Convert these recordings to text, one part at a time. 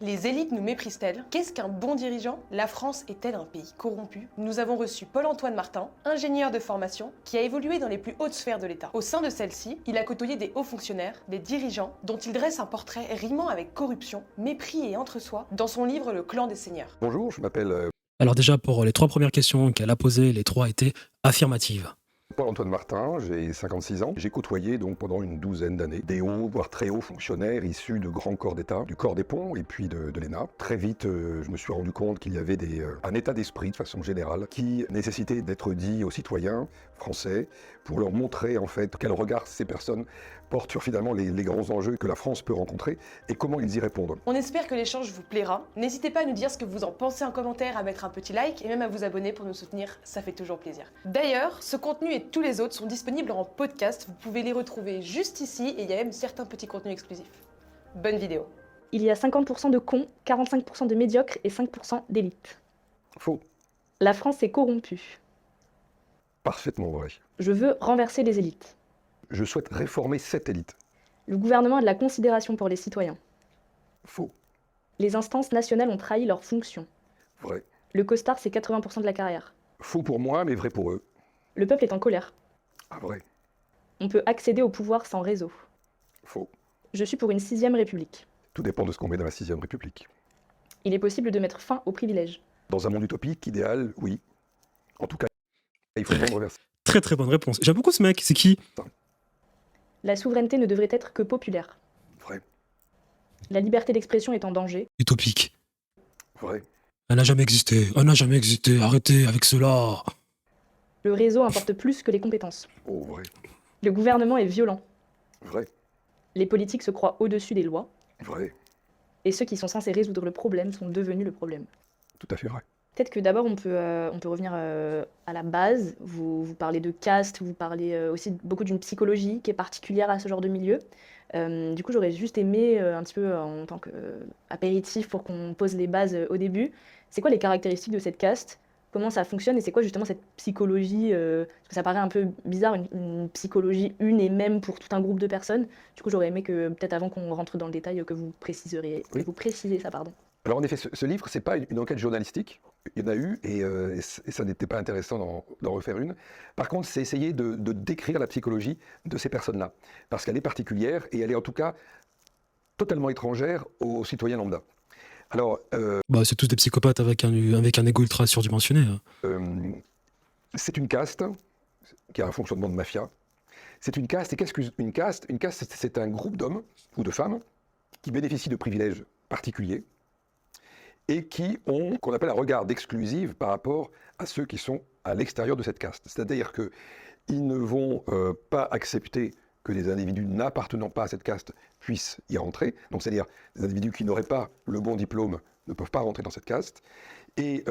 Les élites nous méprisent-elles? Qu'est-ce qu'un bon dirigeant? La France est-elle un pays corrompu? Nous avons reçu Paul-Antoine Martin, ingénieur de formation, qui a évolué dans les plus hautes sphères de l'État. Au sein de celle-ci, il a côtoyé des hauts fonctionnaires, des dirigeants, dont il dresse un portrait rimant avec corruption, mépris et entre-soi, dans son livre Le clan des seigneurs. Bonjour, je m'appelle Alors déjà, pour les 3 premières questions qu'elle a posées, les 3 étaient affirmatives. Paul-Antoine Martin, j'ai 56 ans. J'ai côtoyé donc pendant une douzaine d'années des hauts, voire très hauts fonctionnaires issus de grands corps d'État, du corps des ponts et puis de l'ENA. Très vite, je me suis rendu compte qu'il y avait un état d'esprit de façon générale qui nécessitait d'être dit aux citoyens français pour leur montrer en fait quel regard ces personnes portent sur finalement les grands enjeux que la France peut rencontrer et comment ils y répondent. On espère que l'échange vous plaira. N'hésitez pas à nous dire ce que vous en pensez en commentaire, à mettre un petit like et même à vous abonner pour nous soutenir, ça fait toujours plaisir. D'ailleurs, ce contenu et tous les autres sont disponibles en podcast, vous pouvez les retrouver juste ici et il y a même certains petits contenus exclusifs. Bonne vidéo. Il y a 50% de cons, 45% de médiocres et 5% d'élites. Faux. La France est corrompue. Parfaitement vrai. Je veux renverser les élites. Je souhaite réformer cette élite. Le gouvernement a de la considération pour les citoyens. Faux. Les instances nationales ont trahi leurs fonctions. Vrai. Le costard, c'est 80% de la carrière. Faux pour moi, mais vrai pour eux. Le peuple est en colère. Ah vrai. On peut accéder au pouvoir sans réseau. Faux. Je suis pour une 6e république. Tout dépend de ce qu'on met dans la 6e République. Il est possible de mettre fin aux privilèges. Dans un monde utopique, idéal, oui. En tout cas, il faut tendre vers ça. Très très bonne réponse. J'aime beaucoup ce mec, c'est qui? La souveraineté ne devrait être que populaire. Vrai. La liberté d'expression est en danger. Utopique. Vrai. Elle n'a jamais existé, arrêtez avec cela. Le réseau importe plus que les compétences. Oh, vrai. Le gouvernement est violent. Vrai. Les politiques se croient au-dessus des lois. Vrai. Et ceux qui sont censés résoudre le problème sont devenus le problème. Tout à fait vrai. Peut-être que d'abord on peut revenir à la base. Vous parlez de caste, vous parlez aussi beaucoup d'une psychologie qui est particulière à ce genre de milieu. Du coup, j'aurais juste aimé, un petit peu en tant qu'apéritif pour qu'on pose les bases au début, c'est quoi les caractéristiques de cette caste? Comment ça fonctionne et c'est quoi justement cette psychologie parce que ça paraît un peu bizarre, une psychologie une et même pour tout un groupe de personnes. Du coup, j'aurais aimé que peut-être avant qu'on rentre dans le détail, que vous préciseriez, Oui. que vous précisez ça, pardon. Alors en effet, ce livre, c'est pas une enquête journalistique. Il y en a eu et ça n'était pas intéressant d'en refaire une. Par contre, c'est essayer de décrire la psychologie de ces personnes-là. Parce qu'elle est particulière et elle est en tout cas totalement étrangère aux citoyens lambda. Alors, Bah, c'est tous des psychopathes avec un ego ultra surdimensionné. c'est une caste qui a un fonctionnement de mafia. C'est une caste, et qu'est-ce qu'une caste? Une caste, c'est un groupe d'hommes ou de femmes qui bénéficient de privilèges particuliers et qui ont, qu'on appelle un regard d'exclusive par rapport à ceux qui sont à l'extérieur de cette caste. C'est-à-dire qu'ils ne vont pas accepter que des individus n'appartenant pas à cette caste puissent y rentrer. Donc c'est-à-dire des individus qui n'auraient pas le bon diplôme ne peuvent pas rentrer dans cette caste. Et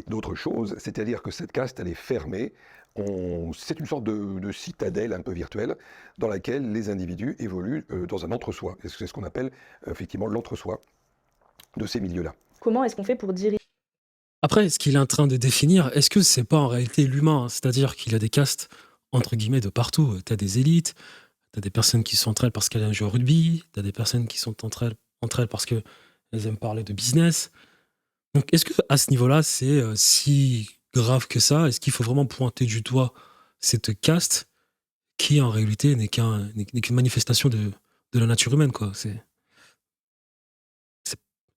d'autres choses, c'est-à-dire que cette caste, elle est fermée. C'est une sorte de citadelle un peu virtuelle dans laquelle les individus évoluent dans un entre-soi. Et c'est ce qu'on appelle effectivement l'entre-soi de ces milieux-là. Comment est-ce qu'on fait pour diriger Après, ce qu'il est en train de définir, est-ce que c'est pas en réalité l'humain? C'est-à-dire qu'il y a des castes, entre guillemets, de partout. T'as des élites, t'as des personnes qui sont entre elles parce qu'elles jouent au rugby, t'as des personnes qui sont entre elles parce qu'elles aiment parler de business. Donc, est-ce que à ce niveau-là, c'est si grave que ça? Est-ce qu'il faut vraiment pointer du doigt cette caste qui, en réalité, n'est qu'une manifestation de la nature humaine, quoi?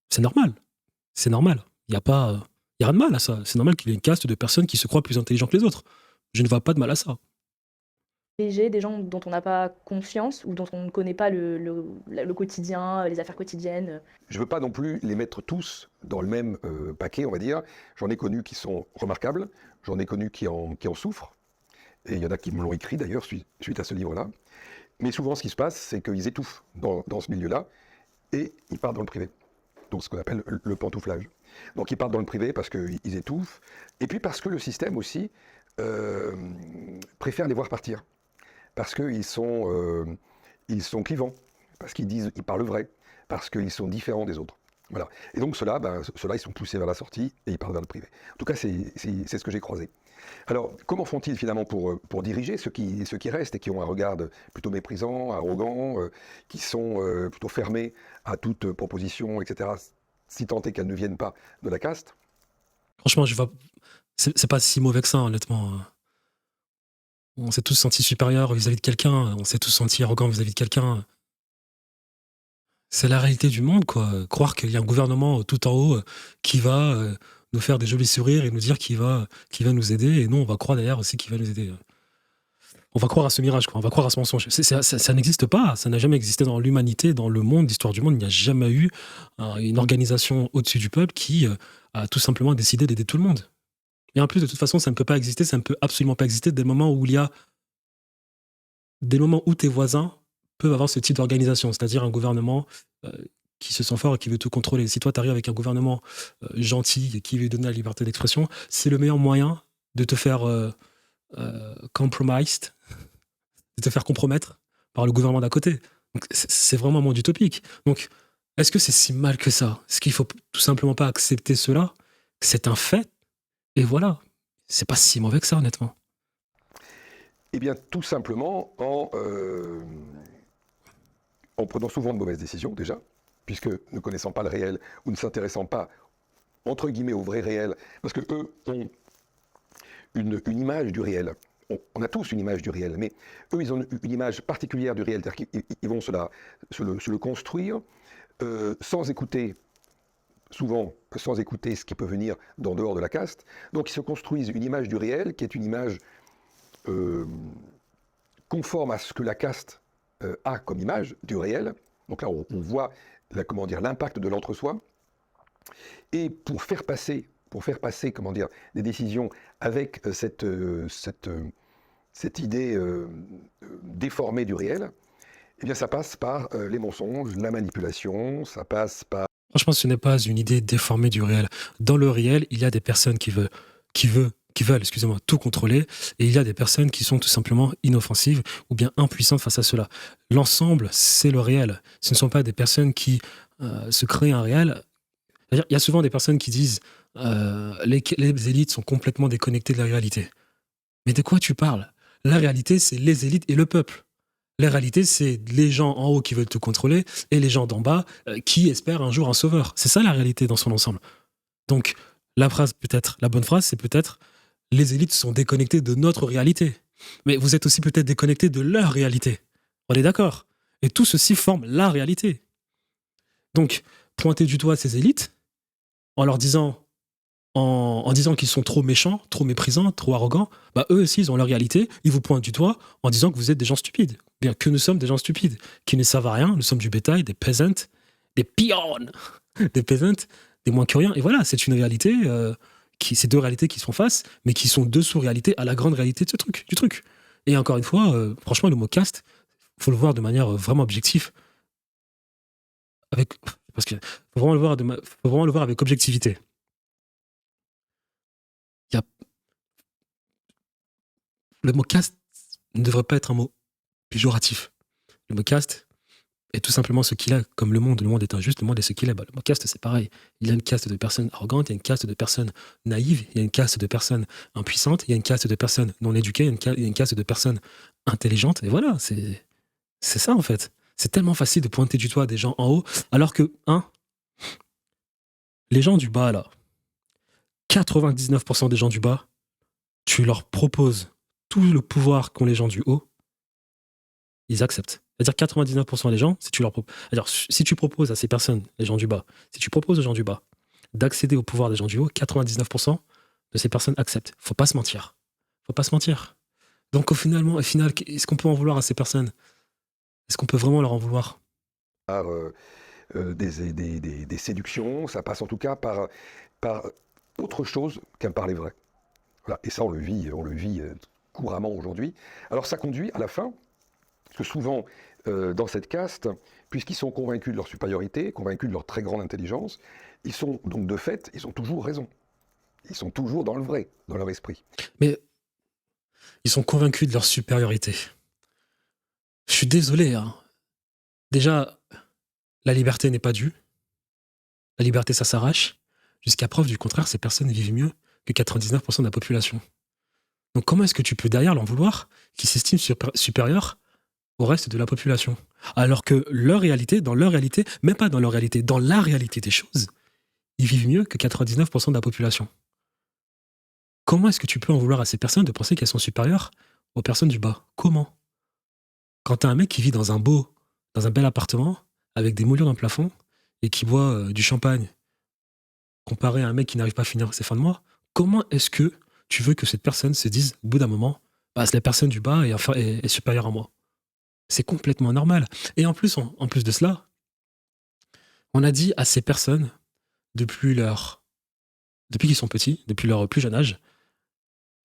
C'est normal. C'est normal. Il n'y a rien de mal à ça. C'est normal qu'il y ait une caste de personnes qui se croient plus intelligents que les autres. Je ne vois pas de mal à ça. des gens dont on n'a pas confiance ou dont on ne connaît pas le quotidien, les affaires quotidiennes? Je ne veux pas non plus les mettre tous dans le même paquet, on va dire. J'en ai connu qui sont remarquables, j'en ai connu qui en souffrent, et il y en a qui me l'ont écrit d'ailleurs suite à ce livre-là. Mais souvent, ce qui se passe, c'est qu'ils étouffent dans ce milieu-là, et ils partent dans le privé. Donc ce qu'on appelle le pantouflage. Donc ils partent dans le privé parce qu'ils étouffent, et puis parce que le système aussi préfère les voir partir. Parce qu'ils sont clivants, parce qu'ils parlent vrai, parce qu'ils sont différents des autres. Voilà. Et donc ceux-là, ils sont poussés vers la sortie et ils partent vers le privé. En tout cas, c'est ce que j'ai croisé. Alors, comment font-ils finalement pour diriger ceux qui restent et qui ont un regard plutôt méprisant, arrogant, qui sont plutôt fermés à toute proposition, etc., si tant est qu'elles ne viennent pas de la caste? Franchement, c'est pas si mauvais que ça, honnêtement. On s'est tous sentis supérieurs vis-à-vis de quelqu'un, on s'est tous sentis arrogants vis-à-vis de quelqu'un. C'est la réalité du monde, quoi. Croire qu'il y a un gouvernement tout en haut qui va nous faire des jolis sourires et nous dire qu'il va nous aider, et nous, on va croire derrière aussi qu'il va nous aider. On va croire à ce mirage, quoi. On va croire à ce mensonge. Ça n'existe pas, ça n'a jamais existé dans l'humanité, dans le monde, l'histoire du monde. Il n'y a jamais eu une organisation au-dessus du peuple qui a tout simplement décidé d'aider tout le monde. Et en plus, de toute façon, ça ne peut pas exister, ça ne peut absolument pas exister des moments où il y a des moments où tes voisins peuvent avoir ce type d'organisation, c'est-à-dire un gouvernement euh, qui se sent fort et qui veut tout contrôler. Si toi, tu arrives avec un gouvernement gentil et qui veut donner la liberté d'expression, c'est le meilleur moyen de te faire compromised, de te faire compromettre par le gouvernement d'à côté. Donc, c'est vraiment un monde utopique. Donc, est-ce que c'est si mal que ça? Est-ce qu'il faut tout simplement pas accepter cela? C'est un fait, et voilà. C'est pas si mauvais que ça, honnêtement. Eh bien, tout simplement en prenant souvent de mauvaises décisions, déjà, puisque ne connaissant pas le réel ou ne s'intéressant pas, entre guillemets, au vrai réel, parce que eux ont une image du réel. On a tous une image du réel, mais eux, ils ont une image particulière du réel, c'est-à-dire qu'ils vont se le construire sans écouter, souvent sans écouter ce qui peut venir d'en dehors de la caste. Donc ils se construisent une image du réel qui est une image conforme à ce que la caste a comme image du réel. Donc là, on voit l'impact de l'entre-soi. Et pour faire passer des décisions avec cette idée déformée du réel, eh bien, ça passe par les mensonges, la manipulation, ça passe par... Franchement, ce n'est pas une idée déformée du réel. Dans le réel, il y a des personnes qui veulent, excusez-moi, tout contrôler, et il y a des personnes qui sont tout simplement inoffensives ou bien impuissantes face à cela. L'ensemble, c'est le réel. Ce ne sont pas des personnes qui se créent un réel. C'est-à-dire, il y a souvent des personnes qui disent les élites sont complètement déconnectées de la réalité. Mais de quoi tu parles? La réalité, c'est les élites et le peuple. La réalité, c'est les gens en haut qui veulent te contrôler et les gens d'en bas qui espèrent un jour un sauveur. C'est ça la réalité dans son ensemble. Donc, la bonne phrase, c'est peut-être les élites sont déconnectées de notre réalité. Mais vous êtes aussi peut-être déconnectés de leur réalité. On est d'accord? Et tout ceci forme la réalité. Donc, pointer du doigt ces élites en leur disant en disant qu'ils sont trop méchants, trop méprisants, trop arrogants, bah eux aussi, ils ont leur réalité, ils vous pointent du doigt en disant que vous êtes des gens stupides. Bien que nous sommes des gens stupides, qui ne servent à rien, nous sommes du bétail, des peasants, des pions, des peasants, des moins que rien. Et voilà, c'est une réalité, c'est deux réalités qui se font face, mais qui sont deux sous-réalités à la grande réalité de du truc. Et encore une fois, franchement, le mot caste, faut le voir de manière vraiment objective, parce que faut vraiment le voir avec objectivité. Il y a Le mot caste ne devrait pas être un mot péjoratif. Le mot caste est tout simplement ce qu'il est, comme le monde. Le monde est injuste, le monde est ce qu'il est. Bah, le mot caste, c'est pareil. Il y a une caste de personnes arrogantes, il y a une caste de personnes naïves, il y a une caste de personnes impuissantes, il y a une caste de personnes non éduquées, il y a une caste de personnes intelligentes. Et voilà, c'est ça en fait. C'est tellement facile de pointer du doigt des gens en haut, alors que, les gens du bas, là, 99% des gens du bas, tu leur proposes tout le pouvoir qu'ont les gens du haut, ils acceptent. C'est-à-dire 99% des gens, si tu proposes à ces personnes, les gens du bas, si tu proposes aux gens du bas d'accéder au pouvoir des gens du haut, 99% de ces personnes acceptent. Faut pas se mentir. Donc au final, est-ce qu'on peut en vouloir à ces personnes? Est-ce qu'on peut vraiment leur en vouloir? par des séductions, ça passe en tout cas par autre chose qu'un parler vrai. Voilà. Et ça, on le vit couramment aujourd'hui. Alors ça conduit à la fin, parce que souvent, dans cette caste, puisqu'ils sont convaincus de leur supériorité, convaincus de leur très grande intelligence, ils sont donc de fait, ils ont toujours raison. Ils sont toujours dans le vrai, dans leur esprit. Mais ils sont convaincus de leur supériorité. Je suis désolé, hein. Déjà, la liberté n'est pas due. la liberté, ça s'arrache. Jusqu'à preuve du contraire, ces personnes vivent mieux que 99% de la population. Donc comment est-ce que tu peux derrière l'en vouloir qui s'estime supérieur au reste de la population? Alors que dans leur réalité, même pas dans leur réalité, dans la réalité des choses, ils vivent mieux que 99% de la population. Comment est-ce que tu peux en vouloir à ces personnes de penser qu'elles sont supérieures aux personnes du bas? Comment? Quand t'as un mec qui vit dans un bel appartement, avec des moulures dans le plafond, et qui boit du champagne, comparé à un mec qui n'arrive pas à finir ses fins de mois, comment est-ce que tu veux que cette personne se dise, au bout d'un moment, bah, la personne du bas est supérieure à moi? C'est complètement normal. Et en plus de cela, on a dit à ces personnes, depuis qu'ils sont petits, depuis leur plus jeune âge,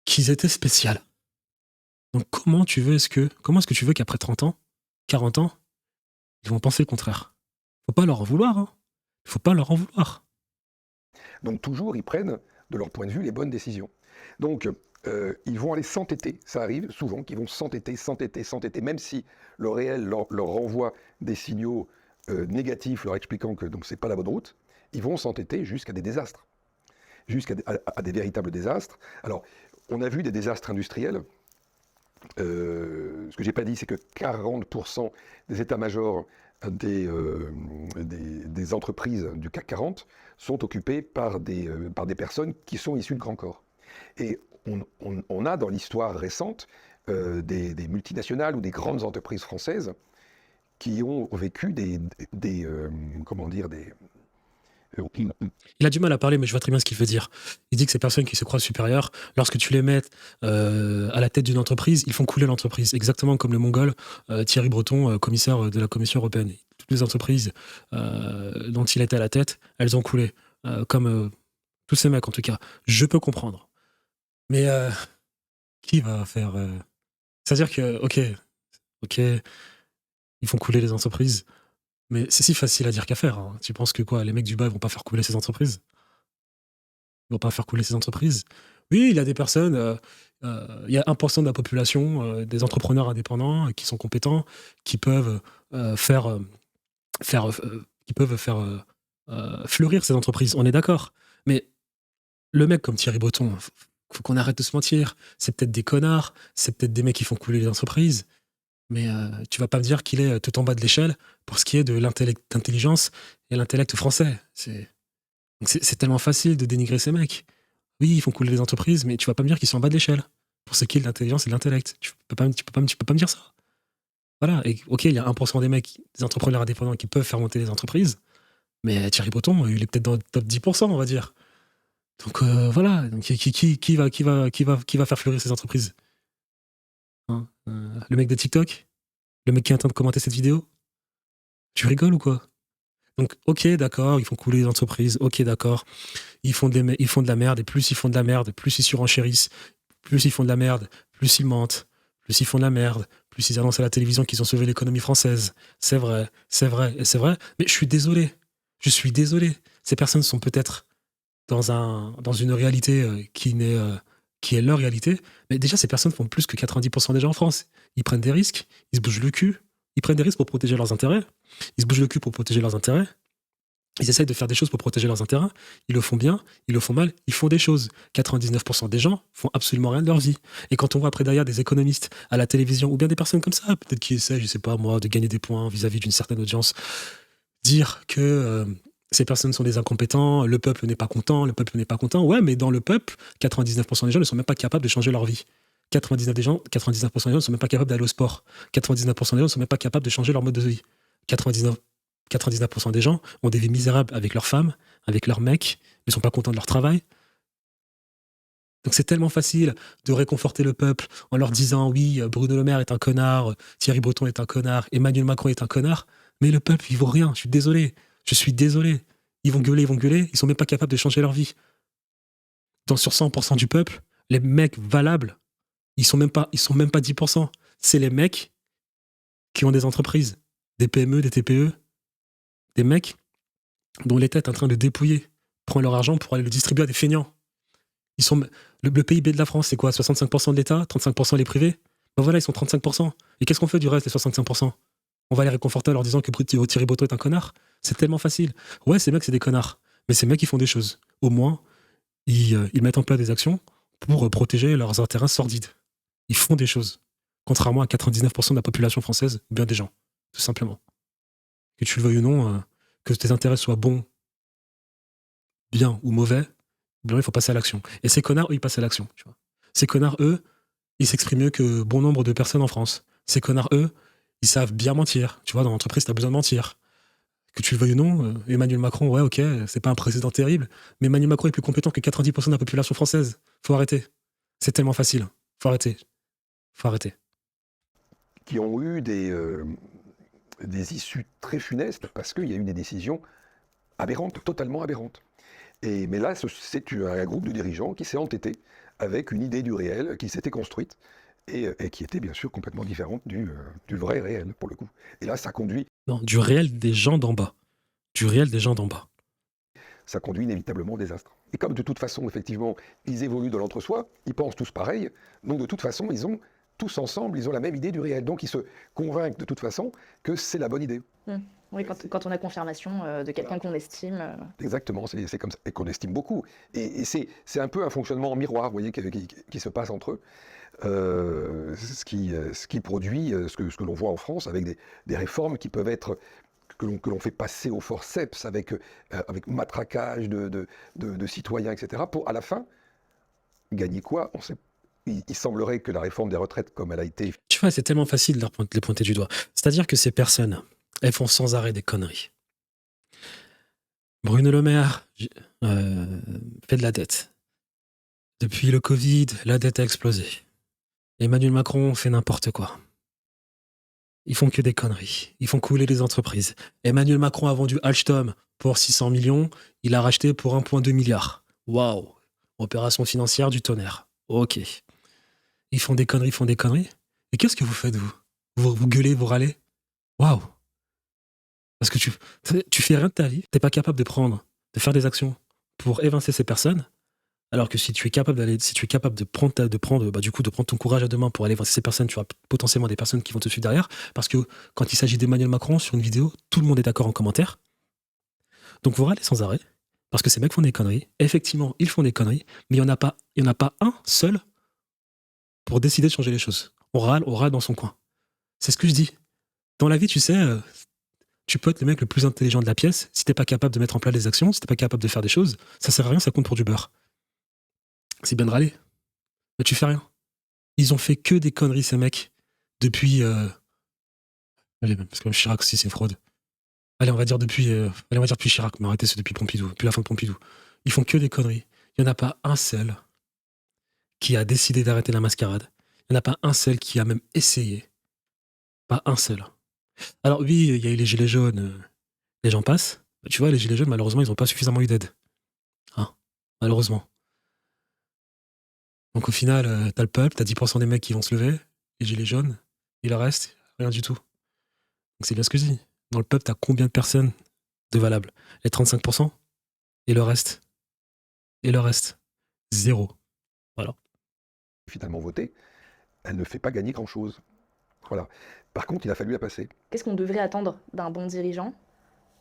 qu'ils étaient spéciales. Donc comment est-ce que tu veux qu'après 30 ans, 40 ans, ils vont penser le contraire? Faut pas leur en vouloir, hein. Faut pas leur en vouloir. Donc toujours, ils prennent, de leur point de vue, les bonnes décisions. Donc, ils vont aller s'entêter. Ça arrive souvent qu'ils vont s'entêter, même si le réel leur renvoie des signaux négatifs, leur expliquant que donc c'est pas la bonne route. Ils vont s'entêter jusqu'à des désastres, à des véritables désastres. Alors, on a vu des désastres industriels. Ce que j'ai pas dit, c'est que 40% des états-majors des entreprises du CAC 40 sont occupés par des personnes qui sont issues de grands corps. Et on a dans l'histoire récente des multinationales ou des grandes entreprises françaises qui ont vécu Il a du mal à parler, mais je vois très bien ce qu'il veut dire. Il dit que ces personnes qui se croient supérieures, lorsque tu les mets à la tête d'une entreprise, ils font couler l'entreprise. Exactement comme le Mongol Thierry Breton, commissaire de la Commission européenne. Toutes les entreprises dont il était à la tête, elles ont coulé. Comme tous ces mecs, en tout cas. Je peux comprendre. Mais qui va faire... C'est-à-dire que, ok, ils font couler les entreprises. Mais c'est si facile à dire qu'à faire, hein. Tu penses que quoi, les mecs du bas ils vont pas faire couler ces entreprises? Ils vont pas faire couler ces entreprises? Oui, il y a des personnes, il y a 1% de la population, des entrepreneurs indépendants qui sont compétents, qui peuvent faire fleurir ces entreprises. On est d'accord. Mais le mec comme Thierry Breton, faut qu'on arrête de se mentir. C'est peut-être des connards, c'est peut-être des mecs qui font couler les entreprises. Mais tu vas pas me dire qu'il est tout en bas de l'échelle pour ce qui est de l'intelligence et l'intellect français. C'est tellement facile de dénigrer ces mecs. Oui, ils font couler les entreprises, mais tu vas pas me dire qu'ils sont en bas de l'échelle pour ce qui est de l'intelligence et de l'intellect. Tu peux pas me dire ça. Voilà. Et ok, il y a 1% des mecs, des entrepreneurs indépendants qui peuvent faire monter les entreprises, mais Thierry Breton, il est peut-être dans le top 10%, on va dire. Donc voilà. Donc, qui va faire fleurir ces entreprises? Hein, le mec de TikTok? Le mec qui est en train de commenter cette vidéo? Tu rigoles ou quoi? Donc, ok, d'accord, ils font couler les entreprises, ok, d'accord, ils font de la merde, et plus ils font de la merde, plus ils surenchérissent, plus ils font de la merde, plus ils mentent, plus ils font de la merde, plus ils annoncent à la télévision qu'ils ont sauvé l'économie française. C'est vrai, mais je suis désolé. Ces personnes sont peut-être dans une réalité qui est leur réalité, mais déjà, ces personnes font plus que 90% des gens en France. Ils prennent des risques, ils se bougent le cul, ils prennent des risques pour protéger leurs intérêts, ils se bougent le cul pour protéger leurs intérêts, ils essayent de faire des choses pour protéger leurs intérêts, ils le font bien, ils le font mal, ils font des choses. 99% des gens font absolument rien de leur vie. Et quand on voit après derrière des économistes à la télévision, ou bien des personnes comme ça, peut-être qui essaient, je sais pas moi, de gagner des points vis-à-vis d'une certaine audience, dire que ces personnes sont des incompétents, le peuple n'est pas content, ouais, mais dans le peuple, 99% des gens ne sont même pas capables de changer leur vie. 99% des gens ne sont même pas capables d'aller au sport. 99% des gens ne sont même pas capables de changer leur mode de vie. 99% des gens ont des vies misérables avec leurs femmes, avec leurs mecs, ils sont pas contents de leur travail. Donc c'est tellement facile de réconforter le peuple en leur disant oui, Bruno Le Maire est un connard, Thierry Breton est un connard, Emmanuel Macron est un connard, mais le peuple, il vaut rien, je suis désolé. Ils vont gueuler, ils sont même pas capables de changer leur vie. Sur 100% du peuple, les mecs valables, ils sont même pas 10%. C'est les mecs qui ont des entreprises, des PME, des TPE, des mecs dont l'État est en train de dépouiller, prend leur argent pour aller le distribuer à des feignants. Le PIB de la France, c'est quoi? 65% de l'État, 35% les privés? Ben voilà, ils sont 35%. Et qu'est-ce qu'on fait du reste des 65%? On va les réconforter en leur disant que Thierry Breton est un connard? C'est tellement facile. Ouais, ces mecs, c'est des connards. Mais ces mecs, ils font des choses. Au moins, ils mettent en place des actions pour protéger leurs intérêts sordides. Ils font des choses. Contrairement à 99% de la population française, bien des gens, tout simplement. Que tu le veuilles ou non, que tes intérêts soient bons, bien ou mauvais, bien, il faut passer à l'action. Et ces connards, eux, ils passent à l'action. Tu vois. Ces connards, eux, ils s'expriment mieux que bon nombre de personnes en France. Ces connards, eux, ils savent bien mentir. Tu vois, dans l'entreprise, t'as besoin de mentir. Que tu le veuilles ou non, Emmanuel Macron, ouais, ok, c'est pas un président terrible, mais Emmanuel Macron est plus compétent que 90% de la population française. Faut arrêter. C'est tellement facile. Faut arrêter. Faut arrêter. Qui ont eu des issues très funestes parce qu'il y a eu des décisions aberrantes, totalement aberrantes. Mais là, c'est un groupe de dirigeants qui s'est entêté avec une idée du réel qui s'était construite et qui était bien sûr complètement différente du vrai réel, pour le coup. Et là, ça conduit Non, du réel des gens d'en bas. Du réel des gens d'en bas. inévitablement au désastre. Et comme de toute façon, effectivement, ils évoluent dans l'entre-soi, ils pensent tous pareil, donc de toute façon, ils ont tous ensemble, ils ont la même idée du réel. Donc ils se convainquent de toute façon que c'est la bonne idée. Oui, quand on a confirmation de quelqu'un qu'on estime. Exactement, c'est comme ça, et qu'on estime beaucoup. Et c'est un peu un fonctionnement en miroir, vous voyez, qui se passe entre eux. Ce qui produit ce que l'on voit en France avec des réformes qui peuvent être que l'on fait passer au forceps avec matraquage de citoyens, etc., pour à la fin gagner quoi? Il semblerait que la réforme des retraites, comme elle a été... Tu vois, c'est tellement facile de les pointer du doigt. C'est-à-dire que ces personnes, elles font sans arrêt des conneries. Bruno Le Maire fait de la dette. Depuis le Covid, la dette a explosé. Emmanuel Macron fait n'importe quoi. Ils font que des conneries. Ils font couler les entreprises. Emmanuel Macron a vendu Alstom pour 600 millions. Il a racheté pour 1,2 milliard. Waouh! Opération financière du tonnerre. Ok. Ils font des conneries, font des conneries. Et qu'est-ce que vous faites, vous gueulez, vous râlez? Waouh! Parce que tu fais rien de ta vie. T'es pas capable de faire des actions pour évincer ces personnes. Alors que si tu es capable de prendre ton courage à deux mains pour aller voir ces personnes, tu auras potentiellement des personnes qui vont te suivre derrière. Parce que quand il s'agit d'Emmanuel Macron sur une vidéo, tout le monde est d'accord en commentaire. Donc vous râlez sans arrêt. Parce que ces mecs font des conneries. Effectivement, ils font des conneries. Mais il n'y en a pas un seul pour décider de changer les choses. On râle dans son coin. C'est ce que je dis. Dans la vie, tu sais, tu peux être le mec le plus intelligent de la pièce. Si t'es pas capable de mettre en place des actions, si t'es pas capable de faire des choses, ça sert à rien, ça compte pour du beurre. C'est bien de râler. Mais tu fais rien. Ils ont fait que des conneries, ces mecs, depuis... Allez, parce que même Chirac aussi, c'est une fraude. Allez, on va dire depuis Chirac, mais arrêtez, c'est depuis Pompidou, depuis la fin de Pompidou. Ils font que des conneries. Il n'y en a pas un seul qui a décidé d'arrêter la mascarade. Il n'y en a pas un seul qui a même essayé. Pas un seul. Alors oui, il y a eu les gilets jaunes, les gens passent. Tu vois, les gilets jaunes, malheureusement, ils n'ont pas suffisamment eu d'aide. Hein, malheureusement. Donc au final, t'as le peuple, t'as 10% des mecs qui vont se lever, les gilets jaunes, et le reste, rien du tout. Donc c'est bien ce que je dis. Dans le peuple, t'as combien de personnes de valables? Les 35%? Et le reste? Et le reste? Zéro. Voilà. finalement votée, elle ne fait pas gagner grand-chose. Voilà. Par contre, il a fallu la passer. Qu'est-ce qu'on devrait attendre d'un bon dirigeant,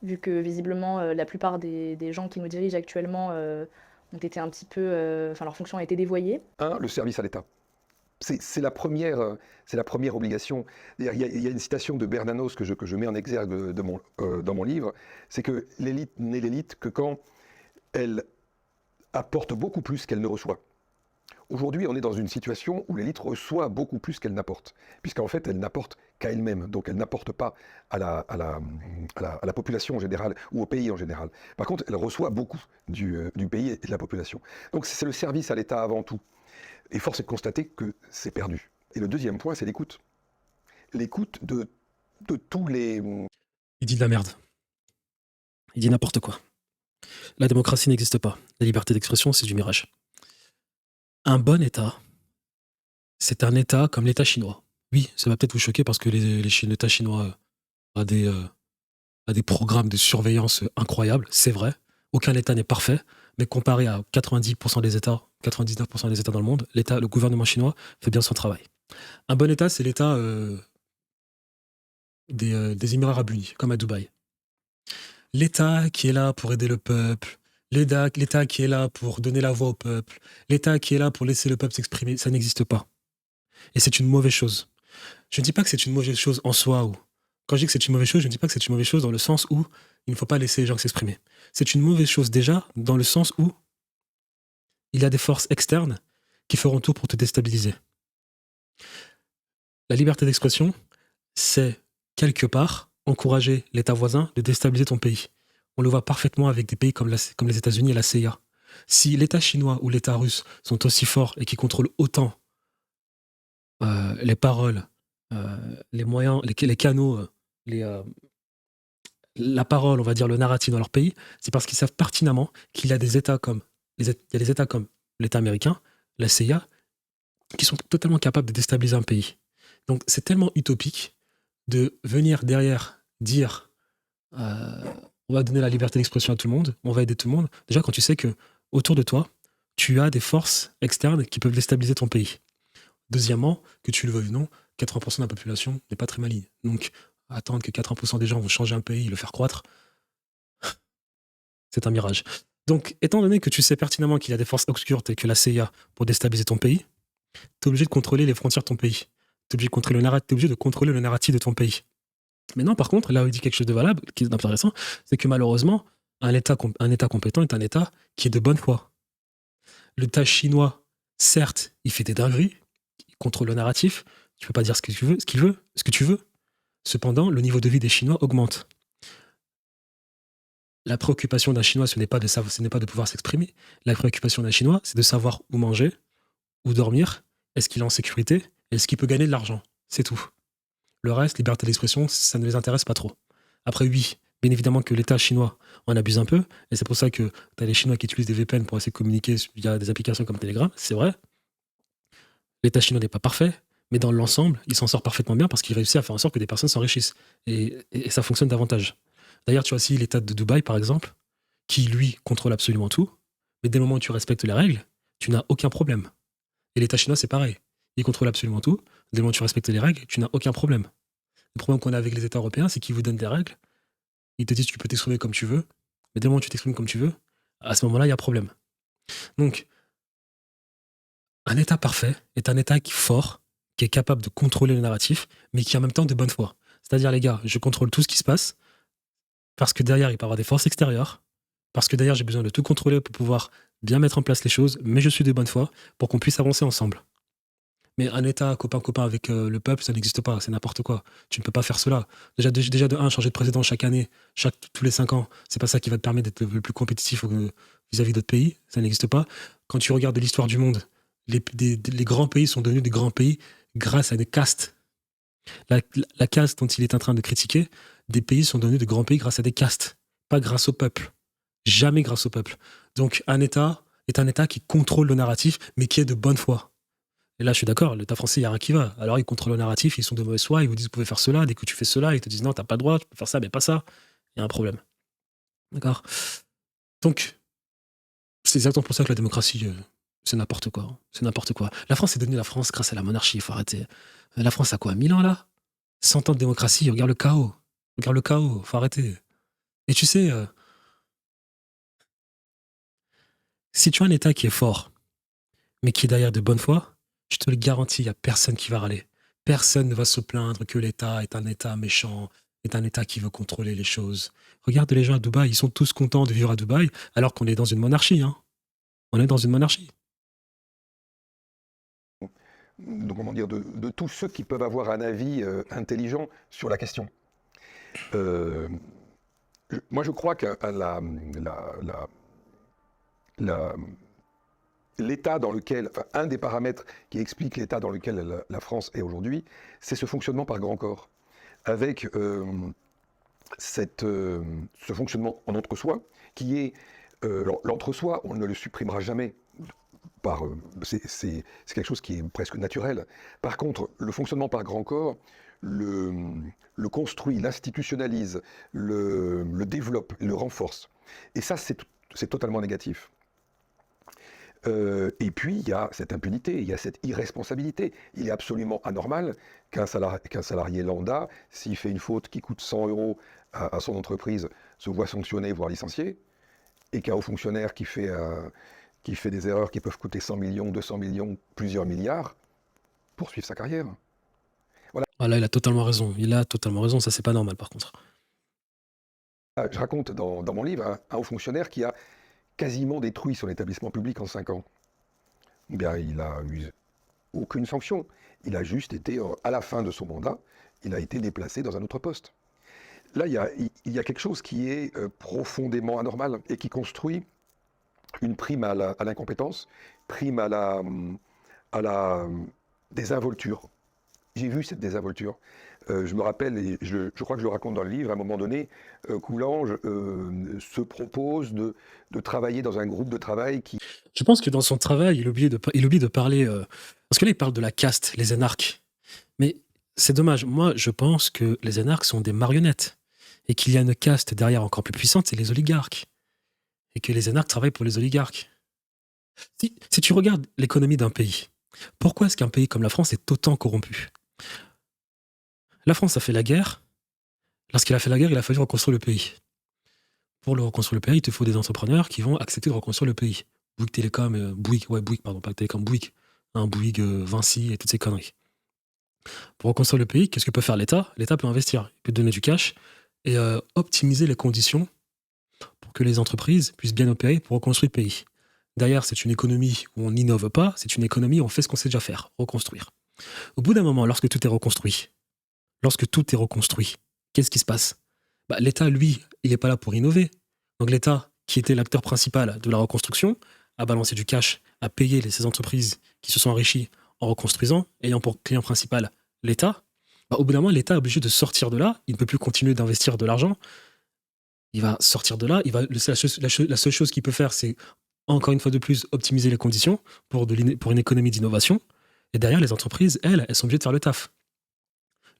vu que visiblement la plupart des gens qui nous dirigent actuellement ont été un petit peu... Enfin, leur fonction a été dévoyée. Le service à l'État. C'est la première obligation. Il y a une citation de Bernanos que je mets en exergue dans mon livre, c'est que l'élite n'est l'élite que quand elle apporte beaucoup plus qu'elle ne reçoit. Aujourd'hui, on est dans une situation où l'élite reçoit beaucoup plus qu'elle n'apporte, puisqu'en fait, elle n'apporte qu'à elle-même, donc elle n'apporte pas à la population en général ou au pays en général. Par contre, elle reçoit beaucoup du pays et de la population. Donc c'est le service à l'État avant tout. Et force est de constater que c'est perdu. Et le deuxième point, c'est l'écoute. L'écoute de tous les... Il dit de la merde. Il dit n'importe quoi. La démocratie n'existe pas. La liberté d'expression, c'est du mirage. Un bon État, c'est un État comme l'État chinois. Oui, ça va peut-être vous choquer parce que l'État chinois a des programmes de surveillance incroyables, c'est vrai. Aucun État n'est parfait, mais comparé à 99% des États dans le monde, le gouvernement chinois fait bien son travail. Un bon État, c'est l'État des Émirats Arabes Unis, comme à Dubaï. L'État qui est là pour aider le peuple, l'État qui est là pour donner la voix au peuple, l'État qui est là pour laisser le peuple s'exprimer, ça n'existe pas. Et c'est une mauvaise chose. Je ne dis pas que c'est une mauvaise chose en soi. Ou quand je dis que c'est une mauvaise chose, je ne dis pas que c'est une mauvaise chose dans le sens où il ne faut pas laisser les gens s'exprimer. C'est une mauvaise chose déjà dans le sens où il y a des forces externes qui feront tout pour te déstabiliser. La liberté d'expression, c'est quelque part encourager l'État voisin de déstabiliser ton pays. On le voit parfaitement avec des pays comme les États-Unis et la CIA. Si l'État chinois ou l'État russe sont aussi forts et qui contrôlent autant les paroles, les moyens, les canaux, la parole, on va dire le narratif dans leur pays, c'est parce qu'ils savent pertinemment qu'il y a des États comme il y a des États comme l'État américain, la CIA, qui sont totalement capables de déstabiliser un pays. Donc c'est tellement utopique de venir derrière dire on va donner la liberté d'expression à tout le monde, on va aider tout le monde. Déjà quand tu sais que autour de toi, tu as des forces externes qui peuvent déstabiliser ton pays. Deuxièmement, que tu le veuilles ou non, 80% de la population n'est pas très maligne. Donc attendre que 80% des gens vont changer un pays et le faire croître, c'est un mirage. Donc, étant donné que tu sais pertinemment qu'il y a des forces obscures telles que la CIA pour déstabiliser ton pays, tu es obligé de contrôler les frontières de ton pays. Tu es obligé de contrôler le narratif de ton pays. Maintenant, par contre, là où il dit quelque chose de valable, qui est intéressant, c'est que malheureusement, un État compétent est un État qui est de bonne foi. L'État chinois, certes, il fait des dingueries, il contrôle le narratif, tu peux pas dire ce que tu veux. Cependant, le niveau de vie des Chinois augmente. La préoccupation d'un Chinois, ce n'est pas de pouvoir s'exprimer. La préoccupation d'un Chinois, c'est de savoir où manger, où dormir, est-ce qu'il est en sécurité, est-ce qu'il peut gagner de l'argent. C'est tout. Le reste, liberté d'expression, ça ne les intéresse pas trop. Après, oui, bien évidemment que l'État chinois en abuse un peu, et c'est pour ça que tu as les Chinois qui utilisent des VPN pour essayer de communiquer via des applications comme Telegram, c'est vrai. L'État chinois n'est pas parfait, mais dans l'ensemble, il s'en sort parfaitement bien parce qu'il réussit à faire en sorte que des personnes s'enrichissent. Et ça fonctionne davantage. D'ailleurs, tu as aussi l'État de Dubaï, par exemple, qui, lui, contrôle absolument tout, mais dès le moment où tu respectes les règles, tu n'as aucun problème. Et l'État chinois, c'est pareil. Il contrôle absolument tout. Dès le moment où tu respectes les règles, tu n'as aucun problème. Le problème qu'on a avec les États européens, c'est qu'ils vous donnent des règles, ils te disent que tu peux t'exprimer comme tu veux, mais dès le moment où tu t'exprimes comme tu veux, à ce moment-là, il y a problème. Donc, un État parfait est un État qui est fort, qui est capable de contrôler le narratif, mais qui est en même temps de bonne foi. C'est-à-dire, les gars, je contrôle tout ce qui se passe, parce que derrière, il peut y avoir des forces extérieures, parce que derrière, j'ai besoin de tout contrôler pour pouvoir bien mettre en place les choses, mais je suis de bonne foi pour qu'on puisse avancer ensemble. Mais un État copain-copain avec le peuple, ça n'existe pas, c'est n'importe quoi. Tu ne peux pas faire cela. Déjà de un, changer de président chaque année, tous les 5 ans, c'est pas ça qui va te permettre d'être le plus compétitif vis-à-vis d'autres pays, ça n'existe pas. Quand tu regardes l'histoire du monde, les grands pays sont devenus des grands pays grâce à des castes. La caste dont il est en train de critiquer, des pays sont devenus de grands pays grâce à des castes, pas grâce au peuple. Jamais grâce au peuple. Donc un État est un État qui contrôle le narratif, mais qui est de bonne foi. Et là, je suis d'accord, l'État français, il n'y a rien qui va. Alors, ils contrôlent le narratif, ils sont de mauvaise foi, ils vous disent, vous pouvez faire cela, dès que tu fais cela, ils te disent, non, t'as pas le droit, tu peux faire ça, mais pas ça. Il y a un problème. D'accord. Donc, c'est exactement pour ça que la démocratie, c'est n'importe quoi. C'est n'importe quoi. La France est devenue la France grâce à la monarchie, il faut arrêter. La France a quoi, 1000 ans, là 100 ans de démocratie, regarde le chaos. Regarde le chaos, faut arrêter. Et tu sais, si tu as un État qui est fort, mais qui est derrière de bonne foi, je te le garantis, il n'y a personne qui va râler. Personne ne va se plaindre que l'État est un État méchant, est un État qui veut contrôler les choses. Regarde les gens à Dubaï, ils sont tous contents de vivre à Dubaï, alors qu'on est dans une monarchie. Hein. On est dans une monarchie. Donc, comment dire, de tous ceux qui peuvent avoir un avis intelligent sur la question. Moi, je crois que l'état dans lequel, enfin, un des paramètres qui explique l'état dans lequel la France est aujourd'hui, c'est ce fonctionnement par grand corps, avec ce fonctionnement en entre-soi, qui est l'entre-soi, on ne le supprimera jamais. C'est quelque chose qui est presque naturel. Par contre, le fonctionnement par grand corps le construit, l'institutionnalise, le développe, le renforce. Et ça, c'est totalement négatif. Et puis, il y a cette impunité, il y a cette irresponsabilité. Il est absolument anormal qu'un salarié lambda, s'il fait une faute qui coûte 100 € à son entreprise, se voit sanctionné, voire licencié. et qu'un haut fonctionnaire qui fait des erreurs qui peuvent coûter 100 millions, 200 millions, plusieurs milliards, poursuivre sa carrière. Voilà. Ah, là, il a totalement raison. Il a totalement raison. Ça, c'est pas normal, par contre. Je raconte dans mon livre un haut fonctionnaire qui a quasiment détruit son établissement public en 5 ans. Eh bien, il n'a eu aucune sanction. Il a juste été, à la fin de son mandat, il a été déplacé dans un autre poste. Là, il y a quelque chose qui est profondément anormal et qui construit une prime à l'incompétence, prime à la désinvolture. J'ai vu cette désinvolture. Je me rappelle, et je crois que je le raconte dans le livre, à un moment donné, Coulanges se propose de travailler dans un groupe de travail qui... Je pense que dans son travail, il oublie de parler. Parce que là, il parle de la caste, les énarques. Mais c'est dommage. Moi, je pense que les énarques sont des marionnettes. Et qu'il y a une caste derrière encore plus puissante, c'est les oligarques. Et que les énarques travaillent pour les oligarques. Si tu regardes l'économie d'un pays, pourquoi est-ce qu'un pays comme la France est autant corrompu? La France a fait la guerre. Lorsqu'il a fait la guerre, il a fallu reconstruire le pays. Pour le reconstruire le pays, il te faut des entrepreneurs qui vont accepter de reconstruire le pays. Bouygues Télécom, Bouygues, pardon, pas Télécom, Bouygues. Bouygues, Vinci et toutes ces conneries. Pour reconstruire le pays, qu'est-ce que peut faire l'État? L'État peut investir, il peut donner du cash et optimiser les conditions pour que les entreprises puissent bien opérer pour reconstruire le pays. D'ailleurs, c'est une économie où on n'innove pas, c'est une économie où on fait ce qu'on sait déjà faire, reconstruire. Au bout d'un moment, lorsque tout est reconstruit, qu'est-ce qui se passe? L'État, lui, il n'est pas là pour innover. Donc l'État, qui était l'acteur principal de la reconstruction, a balancé du cash, a payé ces entreprises qui se sont enrichies en reconstruisant, ayant pour client principal l'État. Au bout d'un moment, l'État est obligé de sortir de là, il ne peut plus continuer d'investir de l'argent, il va sortir de là, la seule chose qu'il peut faire, c'est, encore une fois de plus, optimiser les conditions pour une économie d'innovation, et derrière, les entreprises, elles sont obligées de faire le taf.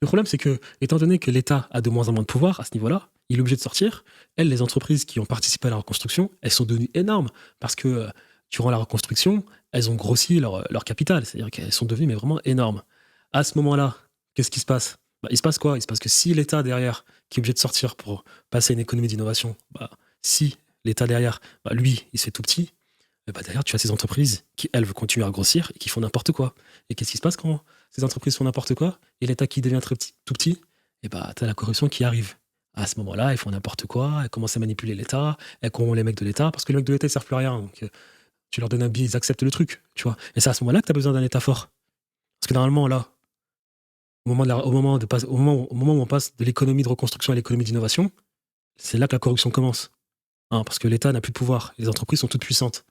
Le problème, c'est que, étant donné que l'État a de moins en moins de pouvoir à ce niveau-là, il est obligé de sortir. Elles, les entreprises qui ont participé à la reconstruction, elles sont devenues énormes parce que durant la reconstruction, elles ont grossi leur capital. C'est-à-dire qu'elles sont devenues mais vraiment énormes. À ce moment-là, qu'est-ce qui se passe? Il se passe quoi? Il se passe que si l'État derrière, qui est obligé de sortir pour passer à une économie d'innovation, si l'État derrière, lui, il se fait tout petit, derrière, tu as ces entreprises qui, elles, veulent continuer à grossir et qui font n'importe quoi. Et qu'est-ce qui se passe quand ces entreprises font n'importe quoi et l'État qui devient tout petit? Et tu as la corruption qui arrive. À ce moment-là, ils font n'importe quoi, elles commencent à manipuler l'État, elles corrompent les mecs de l'État, parce que les mecs de l'État, ils servent plus à rien. Donc, tu leur donnes un billet, ils acceptent le truc, tu vois. Et c'est à ce moment-là que tu as besoin d'un État fort. Parce que normalement, là, au moment où on passe de l'économie de reconstruction à l'économie d'innovation, c'est là que la corruption commence. Parce que l'État n'a plus de pouvoir, les entreprises sont toutes puissantes.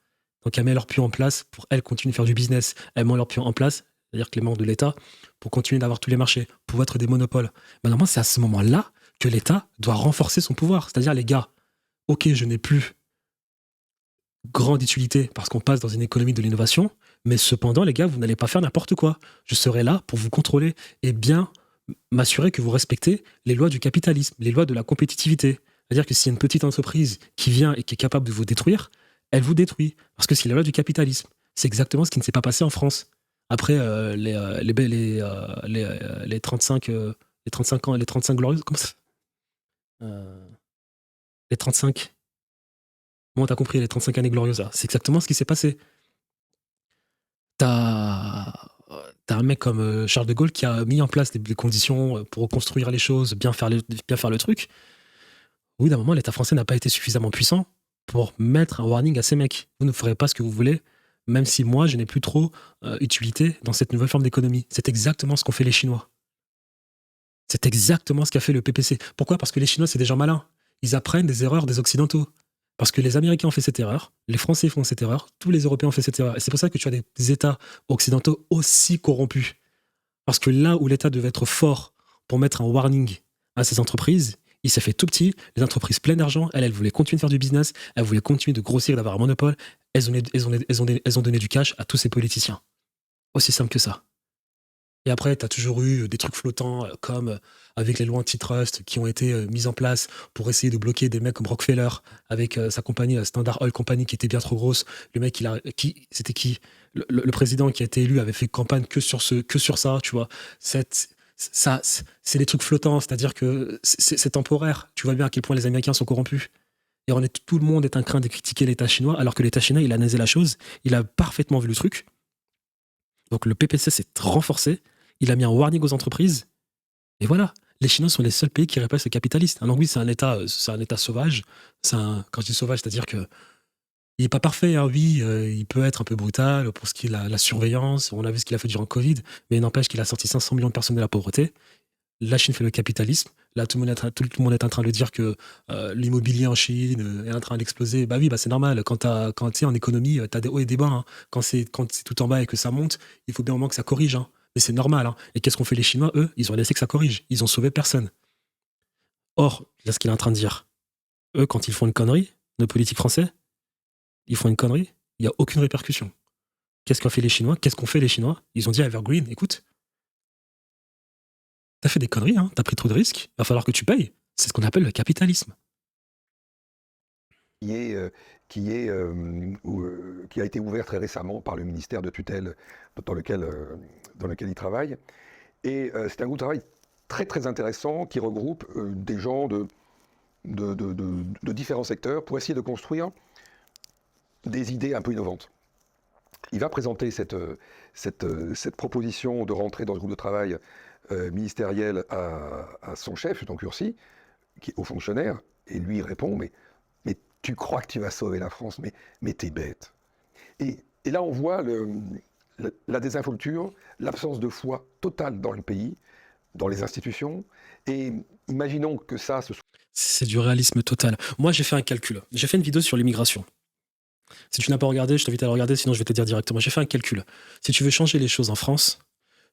Donc elles mettent leur pion en place pour elles continuer de faire du business. Elles mettent leur pion en place, c'est-à-dire que les membres de l'État, pour continuer d'avoir tous les marchés, pour être des monopoles. Normalement, c'est à ce moment-là que l'État doit renforcer son pouvoir. C'est-à-dire, les gars, ok, je n'ai plus grande utilité parce qu'on passe dans une économie de l'innovation, mais cependant, les gars, vous n'allez pas faire n'importe quoi. Je serai là pour vous contrôler et bien m'assurer que vous respectez les lois du capitalisme, les lois de la compétitivité. C'est-à-dire que s'il y a une petite entreprise qui vient et qui est capable de vous détruire, elle vous détruit. Parce que c'est la loi du capitalisme. C'est exactement ce qui ne s'est pas passé en France. Après les 35 ans, les 35 glorieuses, comment ça? Les 35. Bon, t'as compris, les 35 années glorieuses, là. C'est exactement ce qui s'est passé. T'as un mec comme Charles de Gaulle qui a mis en place des conditions pour reconstruire les choses, bien faire le truc. Au bout d'un moment, l'État français n'a pas été suffisamment puissant pour mettre un warning à ces mecs. Vous ne ferez pas ce que vous voulez, même si moi, je n'ai plus trop utilité dans cette nouvelle forme d'économie. C'est exactement ce qu'ont fait les Chinois. C'est exactement ce qu'a fait le PPC. Pourquoi? Parce que les Chinois, c'est des gens malins. Ils apprennent des erreurs des Occidentaux. Parce que les Américains ont fait cette erreur, les Français font cette erreur, tous les Européens ont fait cette erreur. Et c'est pour ça que tu as des États occidentaux aussi corrompus. Parce que là où l'État devait être fort pour mettre un warning à ces entreprises, il s'est fait tout petit. Les entreprises pleines d'argent, elles voulaient continuer de faire du business, elles voulaient continuer de grossir, d'avoir un monopole. Elles ont donné du cash à tous ces politiciens. Aussi simple que ça. Et après, tu as toujours eu des trucs flottants comme avec les lois antitrust qui ont été mises en place pour essayer de bloquer des mecs comme Rockefeller avec sa compagnie Standard Oil Company qui était bien trop grosse. Le mec, c'était qui? Le président qui a été élu avait fait campagne que sur ça, tu vois. C'est des trucs flottants, c'est-à-dire que c'est temporaire. Tu vois bien à quel point les Américains sont corrompus. Et tout le monde est en train de critiquer l'État chinois, alors que l'État chinois, il a analysé la chose, il a parfaitement vu le truc. Donc le PPC s'est renforcé, il a mis un warning aux entreprises, et voilà. Les Chinois sont les seuls pays qui répètent le capitaliste. Alors oui, c'est un État sauvage. Quand je dis sauvage, c'est-à-dire que il n'est pas parfait, hein, oui, il peut être un peu brutal pour ce qui est la surveillance. On a vu ce qu'il a fait durant le Covid, mais il n'empêche qu'il a sorti 500 millions de personnes de la pauvreté. La Chine fait le capitalisme. Là, tout le monde est en train de dire que l'immobilier en Chine est en train d'exploser. Bah oui, bah c'est normal. Quand tu es en économie, tu as des hauts et des bas. Hein. Quand c'est tout en bas et que ça monte, il faut bien au moment que ça corrige. Hein. Mais c'est normal. Hein. Et qu'est-ce qu'ont fait les Chinois? Eux, ils ont laissé que ça corrige. Ils ont sauvé personne. Or, là, ce qu'il est en train de dire, eux, quand ils font une connerie, nos politiques français, ils font une connerie, il n'y a aucune répercussion. Qu'est-ce qu'ont fait les Chinois? Qu'est-ce qu'ont fait les Chinois? Ils ont dit à Evergreen, écoute, t'as fait des conneries, hein, t'as pris trop de risques, il va falloir que tu payes. C'est ce qu'on appelle le capitalisme. Qui a été ouvert très récemment par le ministère de tutelle dans lequel il travaille. Et c'est un groupe de travail très très intéressant qui regroupe des gens de différents secteurs pour essayer de construire des idées un peu innovantes. Il va présenter cette proposition de rentrer dans ce groupe de travail ministériel à son chef, donc Ursi, qui est haut fonctionnaire, et lui il répond, mais tu crois que tu vas sauver la France, mais t'es bête. Et là on voit la désinvolture, l'absence de foi totale dans le pays, dans les institutions, et imaginons que ça... C'est du réalisme total. Moi j'ai fait un calcul, j'ai fait une vidéo sur l'immigration. Si tu n'as pas regardé, je t'invite à le regarder, sinon je vais te dire directement. J'ai fait un calcul. Si tu veux changer les choses en France,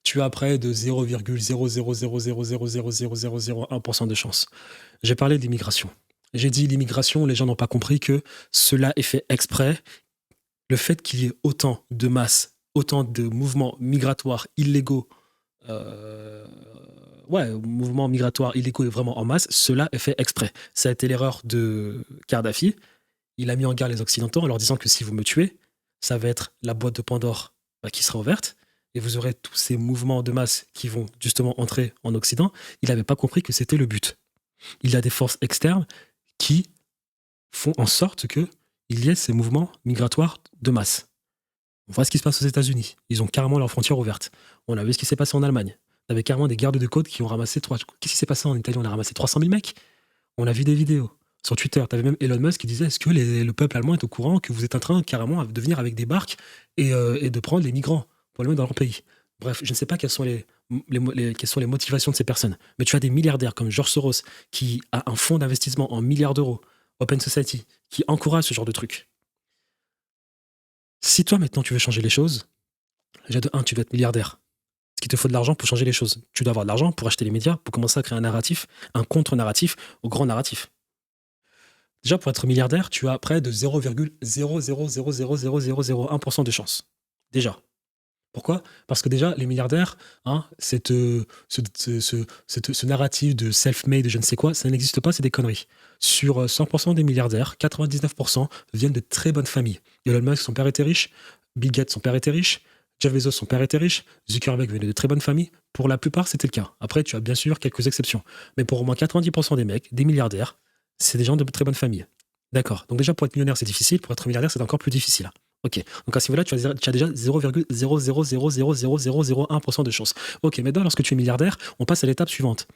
tu as près de 0,00000000001% de chance. J'ai parlé d'immigration. J'ai dit l'immigration, les gens n'ont pas compris que cela est fait exprès. Le fait qu'il y ait autant de masse, autant de mouvements migratoires illégaux, mouvements migratoires illégaux et vraiment en masse, cela est fait exprès. Ça a été l'erreur de Kadhafi. Il a mis en garde les Occidentaux en leur disant que si vous me tuez, ça va être la boîte de Pandore qui sera ouverte et vous aurez tous ces mouvements de masse qui vont justement entrer en Occident. Il n'avait pas compris que c'était le but. Il y a des forces externes qui font en sorte qu'il y ait ces mouvements migratoires de masse. On voit ce qui se passe aux États-Unis. Ils ont carrément leurs frontières ouvertes. On a vu ce qui s'est passé en Allemagne. Il y avait carrément des gardes de côte qui ont ramassé... Qu'est-ce qui s'est passé en Italie? On a ramassé 300 000 mecs. On a vu des vidéos. Sur Twitter, tu avais même Elon Musk qui disait est-ce que le peuple allemand est au courant que vous êtes en train carrément de venir avec des barques et de prendre les migrants pour les mettre dans leur pays. Bref, je ne sais pas quelles sont les motivations de ces personnes. Mais tu as des milliardaires comme George Soros qui a un fonds d'investissement en milliards d'euros, Open Society, qui encourage ce genre de truc. Si toi maintenant tu veux changer les choses, déjà de 1, tu dois être milliardaire. Parce qu'il te faut de l'argent pour changer les choses. Tu dois avoir de l'argent pour acheter les médias, pour commencer à créer un narratif, un contre-narratif au grand narratif. Déjà, pour être milliardaire, tu as près de 0,0000001% de chance. Déjà. Pourquoi? Parce que déjà, les milliardaires, ce narratif de self-made, de je ne sais quoi, ça n'existe pas, c'est des conneries. Sur 100% des milliardaires, 99% viennent de très bonnes familles. Elon Musk, son père était riche. Bill Gates, son père était riche. Jeff Bezos, son père était riche. Zuckerberg venait de très bonnes familles. Pour la plupart, c'était le cas. Après, tu as bien sûr quelques exceptions. Mais pour au moins 90% des mecs, des milliardaires, c'est des gens de très bonne famille. D'accord. Donc déjà, pour être millionnaire, c'est difficile. Pour être milliardaire, c'est encore plus difficile. Ok. Donc à ce niveau-là, tu as déjà 0,0000001% de chance. Ok. Maintenant, lorsque tu es milliardaire, on passe à l'étape suivante.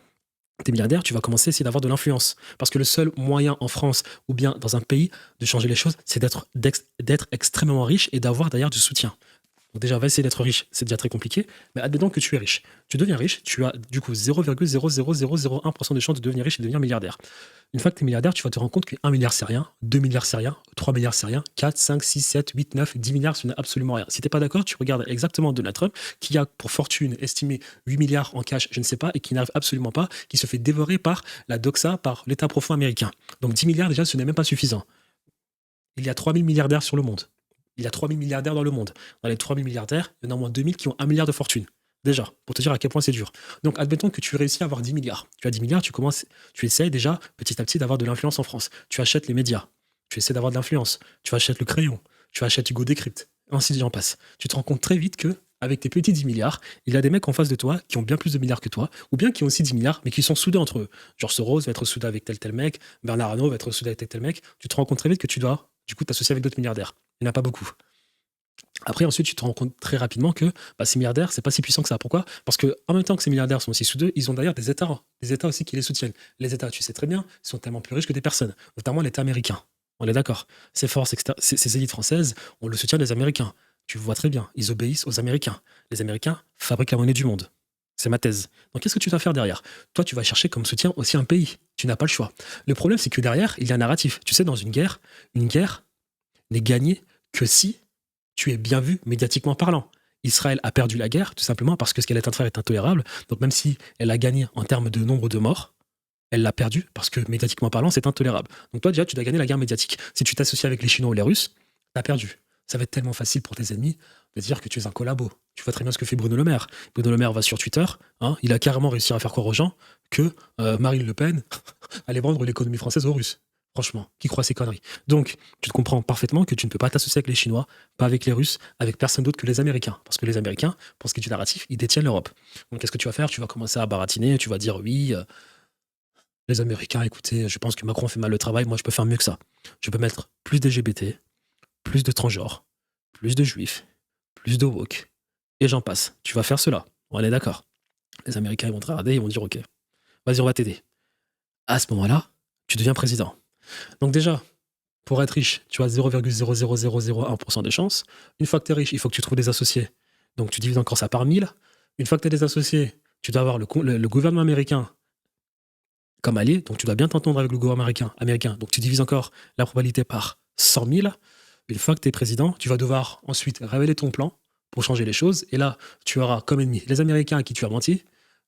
Tu es milliardaire, tu vas commencer à essayer d'avoir de l'influence. Parce que le seul moyen en France ou bien dans un pays de changer les choses, c'est d'être extrêmement riche et d'avoir d'ailleurs du soutien. Donc déjà, va essayer d'être riche, c'est déjà très compliqué, mais admettons que tu es riche. Tu deviens riche, tu as du coup 0,00001% de chance de devenir riche et de devenir milliardaire. Une fois que tu es milliardaire, tu vas te rendre compte que 1 milliard c'est rien, 2 milliards c'est rien, 3 milliards c'est rien, 4, 5, 6, 7, 8, 9, 10 milliards ce n'est absolument rien. Si tu n'es pas d'accord, tu regardes exactement Donald Trump qui a pour fortune estimée 8 milliards en cash, je ne sais pas, et qui n'arrive absolument pas, qui se fait dévorer par la doxa, par l'État profond américain. Donc 10 milliards déjà, ce n'est même pas suffisant. Il y a 3000 milliardaires sur le monde. Il y a 3000 milliardaires dans le monde. Dans les 3000 milliardaires, il y en a au moins 2000 qui ont 1 milliard de fortune. Déjà, pour te dire à quel point c'est dur. Donc, admettons que tu réussis à avoir 10 milliards. Tu as 10 milliards, tu essaies déjà, petit à petit, d'avoir de l'influence en France. Tu achètes les médias. Tu essaies d'avoir de l'influence. Tu achètes le crayon. Tu achètes Hugo Décrypte. Ainsi j'en passe. Tu te rends compte très vite que avec tes petits 10 milliards, il y a des mecs en face de toi qui ont bien plus de milliards que toi, ou bien qui ont aussi 10 milliards, mais qui sont soudés entre eux. Genre Soros va être soudé avec tel mec, Bernard Arnault va être soudé avec tel mec. Tu te rends compte très vite que tu dois, du coup, t'associer avec d'autres milliardaires. Il n'y en a pas beaucoup. Après, ensuite, tu te rends compte très rapidement que ces milliardaires, c'est pas si puissant que ça. Pourquoi? Parce que en même temps que ces milliardaires sont aussi soudés, ils ont d'ailleurs des États aussi qui les soutiennent. Les États, tu sais très bien, sont tellement plus riches que des personnes, notamment l'État américain. On est d'accord. Ces forces, ces élites françaises, on le soutien des Américains. Tu vois très bien, ils obéissent aux Américains. Les Américains fabriquent la monnaie du monde. C'est ma thèse. Donc, qu'est-ce que tu dois faire derrière? Toi, tu vas chercher comme soutien aussi un pays. Tu n'as pas le choix. Le problème, c'est que derrière, il y a un narratif. Tu sais, dans une guerre n'est gagnée que si tu es bien vu médiatiquement parlant. Israël a perdu la guerre, tout simplement parce que ce qu'elle est en train de faire est intolérable. Donc, même si elle a gagné en termes de nombre de morts, elle l'a perdu parce que médiatiquement parlant, c'est intolérable. Donc, toi, déjà, tu dois gagner la guerre médiatique. Si tu t'associes avec les Chinois ou les Russes, t'as perdu. Ça va être tellement facile pour tes ennemis de dire que tu es un collabo. Tu vois très bien ce que fait Bruno Le Maire. Bruno Le Maire va sur Twitter, il a carrément réussi à faire croire aux gens que Marine Le Pen allait vendre l'économie française aux Russes. Franchement, qui croit ces conneries? Donc, tu te comprends parfaitement que tu ne peux pas t'associer avec les Chinois, pas avec les Russes, avec personne d'autre que les Américains. Parce que les Américains, pour ce qui est du narratif, ils détiennent l'Europe. Donc, qu'est-ce que tu vas faire? Tu vas commencer à baratiner, tu vas dire oui, les Américains, écoutez, je pense que Macron fait mal le travail, moi je peux faire mieux que ça. Je peux mettre plus d'LGBT, plus de transgenres, plus de juifs, plus de woke, et j'en passe. Tu vas faire cela. On est d'accord. Les Américains, ils vont te regarder, ils vont dire ok, vas-y, on va t'aider. À ce moment-là, tu deviens président. Donc déjà, pour être riche, tu as 0,00001% de chance. Une fois que tu es riche, il faut que tu trouves des associés. Donc tu divises encore ça par 1000. Une fois que tu as des associés, tu dois avoir le gouvernement américain comme allié. Donc tu dois bien t'entendre avec le gouvernement américain. Donc tu divises encore la probabilité par 100 000. Une fois que tu es président, tu vas devoir ensuite révéler ton plan pour changer les choses. Et là, tu auras comme ennemi les Américains à qui tu as menti,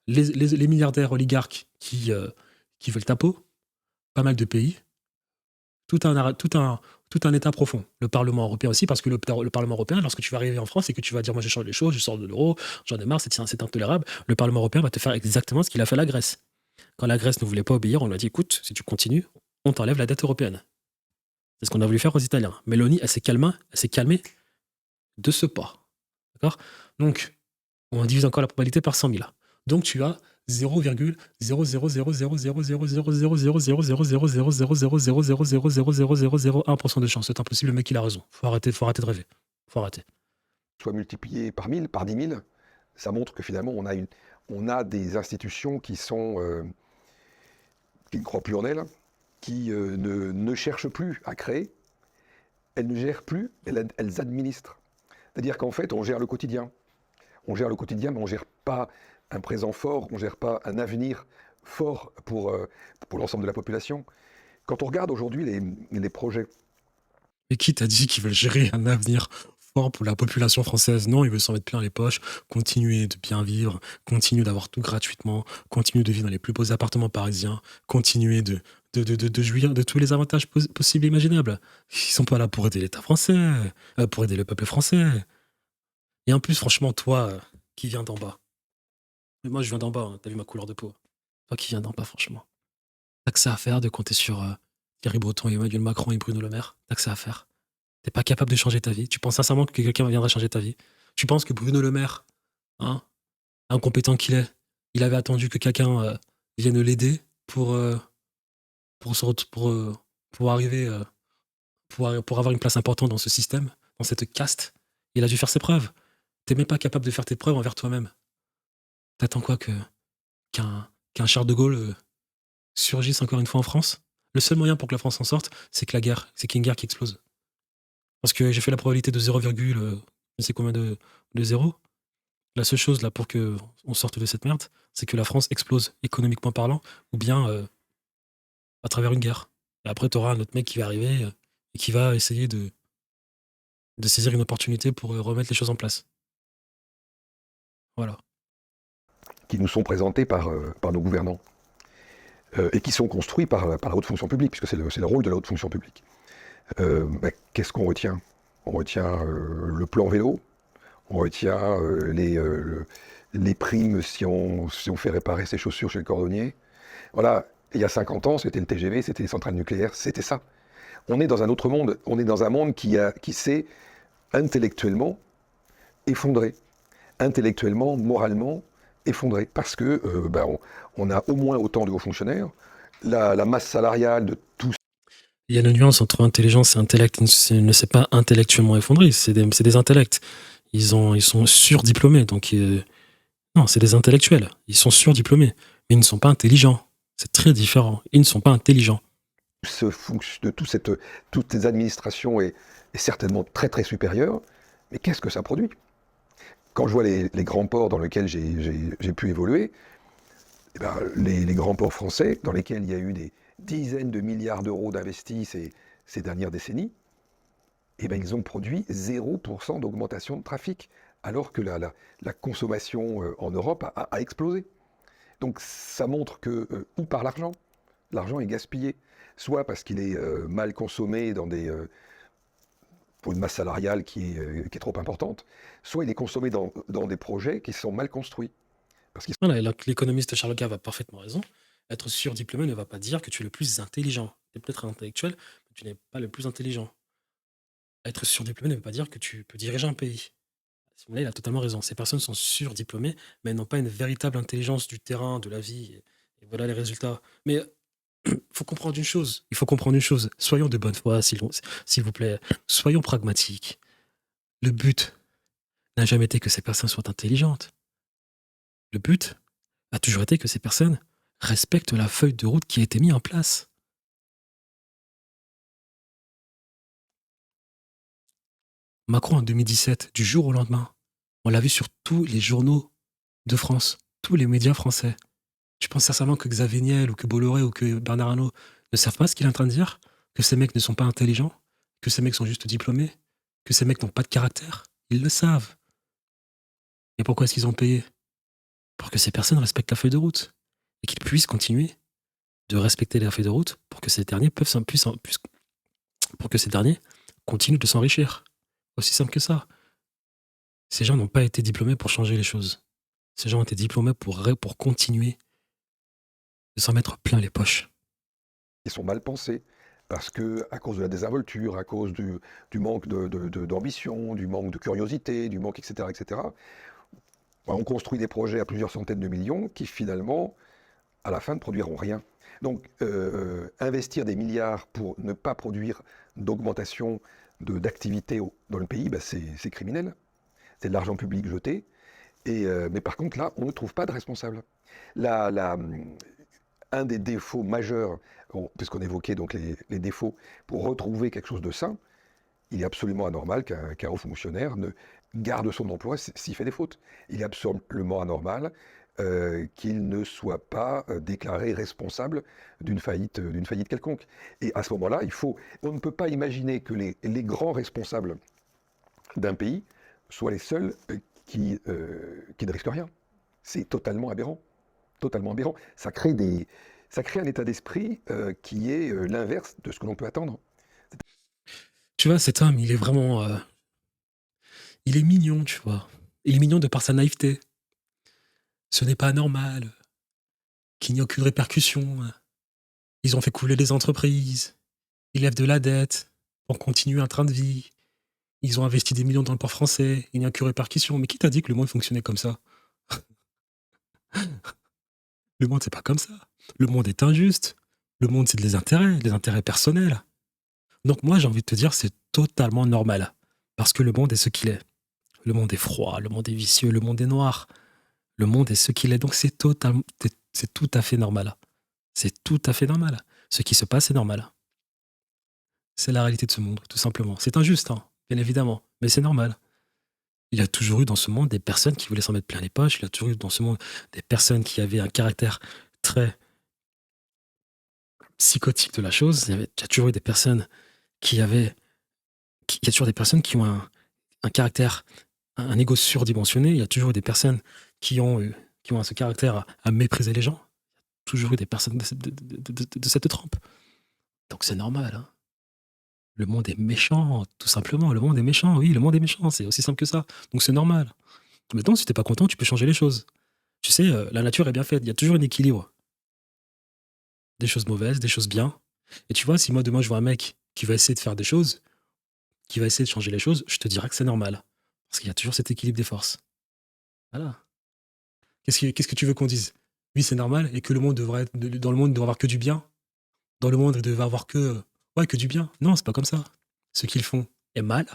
les milliardaires oligarques qui veulent ta peau, pas mal de pays, tout un État profond. Le Parlement européen aussi, parce que le Parlement européen, lorsque tu vas arriver en France et que tu vas dire moi je change les choses, je sors de l'euro, j'en ai marre, c'est intolérable, le Parlement européen va te faire exactement ce qu'il a fait à la Grèce. Quand la Grèce ne voulait pas obéir, on lui a dit écoute, si tu continues, on t'enlève la dette européenne. C'est ce qu'on a voulu faire aux Italiens. Mélanie, elle s'est calmée de ce pas. D'accord? Donc, on divise encore la probabilité par 100 000. Donc, tu as 0,00000000000000000000000000000000001% de chance. C'est impossible, le mec il a raison. Faut arrêter de rêver. Faut arrêter. Soit multiplié par 1000, par 10 000, ça montre que finalement on a des institutions qui ne croient plus en elles, qui ne cherchent plus à créer, elles ne gèrent plus, elles administrent. C'est-à-dire qu'en fait, on gère le quotidien. On gère le quotidien, mais on ne gère pas un présent fort, on ne gère pas un avenir fort pour l'ensemble de la population. Quand on regarde aujourd'hui les projets... Et qui t'a dit qu'ils veulent gérer un avenir fort pour la population française? Non, ils veulent s'en mettre plein les poches, continuer de bien vivre, continuer d'avoir tout gratuitement, continuer de vivre dans les plus beaux appartements parisiens, continuer de jouir de tous les avantages possibles et imaginables. Ils sont pas là pour aider l'État français, pour aider le peuple français. Et en plus, franchement, toi, qui viens d'en bas. Mais moi, je viens d'en bas, hein, t'as vu ma couleur de peau. Toi qui viens d'en bas, franchement. T'as que ça à faire de compter sur Thierry Breton, Emmanuel Macron et Bruno Le Maire. T'as que ça à faire. T'es pas capable de changer ta vie. Tu penses sincèrement que quelqu'un viendra changer ta vie? Tu penses que Bruno Le Maire, incompétent qu'il est, il avait attendu que quelqu'un vienne l'aider pour arriver, pour avoir une place importante dans ce système, dans cette caste? Il a dû faire ses preuves. T'es même pas capable de faire tes preuves envers toi-même. T'attends quoi qu'un Charles de Gaulle surgisse encore une fois en France? Le seul moyen pour que la France en sorte, c'est qu'il y ait une guerre qui explose. Parce que j'ai fait la probabilité de 0, je sais combien de 0. La seule chose là pour qu'on sorte de cette merde, c'est que la France explose économiquement parlant, ou bien à travers une guerre. Et après, t'auras un autre mec qui va arriver et qui va essayer de saisir une opportunité pour remettre les choses en place. Voilà. Qui nous sont présentés par nos gouvernants et qui sont construits par la haute fonction publique, puisque c'est le rôle de la haute fonction publique. Qu'est-ce qu'on retient? On retient le plan vélo, on retient les primes si on fait réparer ses chaussures chez le cordonnier. Voilà, il y a 50 ans, c'était le TGV, c'était les centrales nucléaires, c'était ça. On est dans un autre monde, on est dans un monde qui s'est intellectuellement effondré. intellectuellement, moralement effondré. Parce que on a au moins autant de hauts fonctionnaires, la masse salariale de tous. Il y a une nuance entre intelligence et intellect. Il ne s'est pas intellectuellement effondré, c'est des intellects. Ils sont surdiplômés, donc non, c'est des intellectuels. Ils sont surdiplômés, mais ils ne sont pas intelligents. C'est très différent. Ils ne sont pas intelligents. De toutes ces administrations est certainement très très supérieure. Mais qu'est-ce que ça produit? Quand je vois les grands ports dans lesquels j'ai pu évoluer, eh ben, les grands ports français, dans lesquels il y a eu des dizaines de milliards d'euros d'investis ces dernières décennies, eh ben, ils ont produit 0% d'augmentation de trafic, alors que la consommation en Europe a explosé. Donc ça montre que, où part l'argent? L'argent est gaspillé, soit parce qu'il est mal consommé pour une masse salariale qui est trop importante, soit il est consommé dans des projets qui sont mal construits. Parce qu'ils Voilà, l'économiste Charles Gave a parfaitement raison. Être surdiplômé ne va pas dire que tu es le plus intelligent. Tu es peut-être intellectuel, mais tu n'es pas le plus intelligent. Être surdiplômé ne veut pas dire que tu peux diriger un pays. À ce moment-là, il a totalement raison. Ces personnes sont surdiplômées, mais elles n'ont pas une véritable intelligence du terrain, de la vie. Et voilà les résultats. Mais il faut comprendre une chose. Il faut comprendre une chose. Soyons de bonne foi, s'il vous plaît. Soyons pragmatiques. Le but n'a jamais été que ces personnes soient intelligentes. Le but a toujours été que ces personnes respectent la feuille de route qui a été mise en place. Macron en 2017, du jour au lendemain, on l'a vu sur tous les journaux de France, tous les médias français. Tu penses sincèrement que Xavier Niel ou que Bolloré ou que Bernard Arnault ne savent pas ce qu'il est en train de dire? Que ces mecs ne sont pas intelligents? Que ces mecs sont juste diplômés? Que ces mecs n'ont pas de caractère? Ils le savent. Et pourquoi est-ce qu'ils ont payé? Pour que ces personnes respectent la feuille de route et qu'ils puissent continuer de respecter la feuille de route pour que ces derniers pour que ces derniers continuent de s'enrichir. Aussi simple que ça. Ces gens n'ont pas été diplômés pour changer les choses. Ces gens ont été diplômés pour continuer de s'en mettre plein les poches. sont mal pensés. Parce que, à cause de la désinvolture, à cause du manque d'ambition, du manque de curiosité, du manque, etc., on construit des projets à plusieurs centaines de millions qui, finalement, à la fin, ne produiront rien. Donc, investir des milliards pour ne pas produire d'augmentation d'activité dans le pays, c'est criminel. C'est de l'argent public jeté. Mais par contre, là, on ne trouve pas de responsable. Un des défauts majeurs, puisqu'on évoquait donc les défauts, pour retrouver quelque chose de sain, il est absolument anormal qu'un haut fonctionnaire ne garde son emploi s'il fait des fautes. Il est absolument anormal qu'il ne soit pas déclaré responsable d'une faillite quelconque. Et à ce moment-là, on ne peut pas imaginer que les grands responsables d'un pays soient les seuls qui ne risquent rien. C'est totalement aberrant. Totalement aberrant. Ça crée un état d'esprit qui est l'inverse de ce que l'on peut attendre. Tu vois, cet homme, il est vraiment... il est mignon, tu vois. Il est mignon de par sa naïveté. Ce n'est pas normal qu'il n'y ait aucune répercussion. Ils ont fait couler les entreprises. Ils lèvent de la dette pour continuer un train de vie. Ils ont investi des millions dans le port français. Il n'y a aucune répercussion. Mais qui t'a dit que le monde fonctionnait comme ça? Le monde, c'est pas comme ça. Le monde est injuste. Le monde, c'est des intérêts personnels. Donc moi, j'ai envie de te dire, c'est totalement normal. Parce que le monde est ce qu'il est. Le monde est froid, le monde est vicieux, le monde est noir. Le monde est ce qu'il est. Donc c'est tout à fait normal. C'est tout à fait normal. Ce qui se passe est normal. C'est la réalité de ce monde, tout simplement. C'est injuste, hein, bien évidemment, mais c'est normal. Il y a toujours eu dans ce monde des personnes qui voulaient s'en mettre plein les poches. Il y a toujours eu dans ce monde des personnes qui avaient un caractère très psychotique de la chose. Il y a toujours eu des personnes il y a toujours des personnes qui ont un caractère, un ego surdimensionné. Il y a toujours eu des personnes qui ont ce caractère à mépriser les gens. Il y a toujours eu des personnes de cette trempe. Donc c'est normal. Hein. Le monde est méchant, tout simplement. Le monde est méchant, oui, le monde est méchant. C'est aussi simple que ça. Donc c'est normal. Maintenant, si t'es pas content, tu peux changer les choses. Tu sais, la nature est bien faite. Il y a toujours un équilibre. Des choses mauvaises, des choses bien. Et tu vois, si moi, demain, je vois un mec qui va essayer de faire des choses, qui va essayer de changer les choses, je te dirais que c'est normal. Parce qu'il y a toujours cet équilibre des forces. Voilà. Qu'est-ce que tu veux qu'on dise? Oui, c'est normal et que le monde devrait être, dans le monde, il devrait avoir que du bien. Dans le monde, il devrait avoir que du bien. Non, c'est pas comme ça. Ce qu'ils font est mal.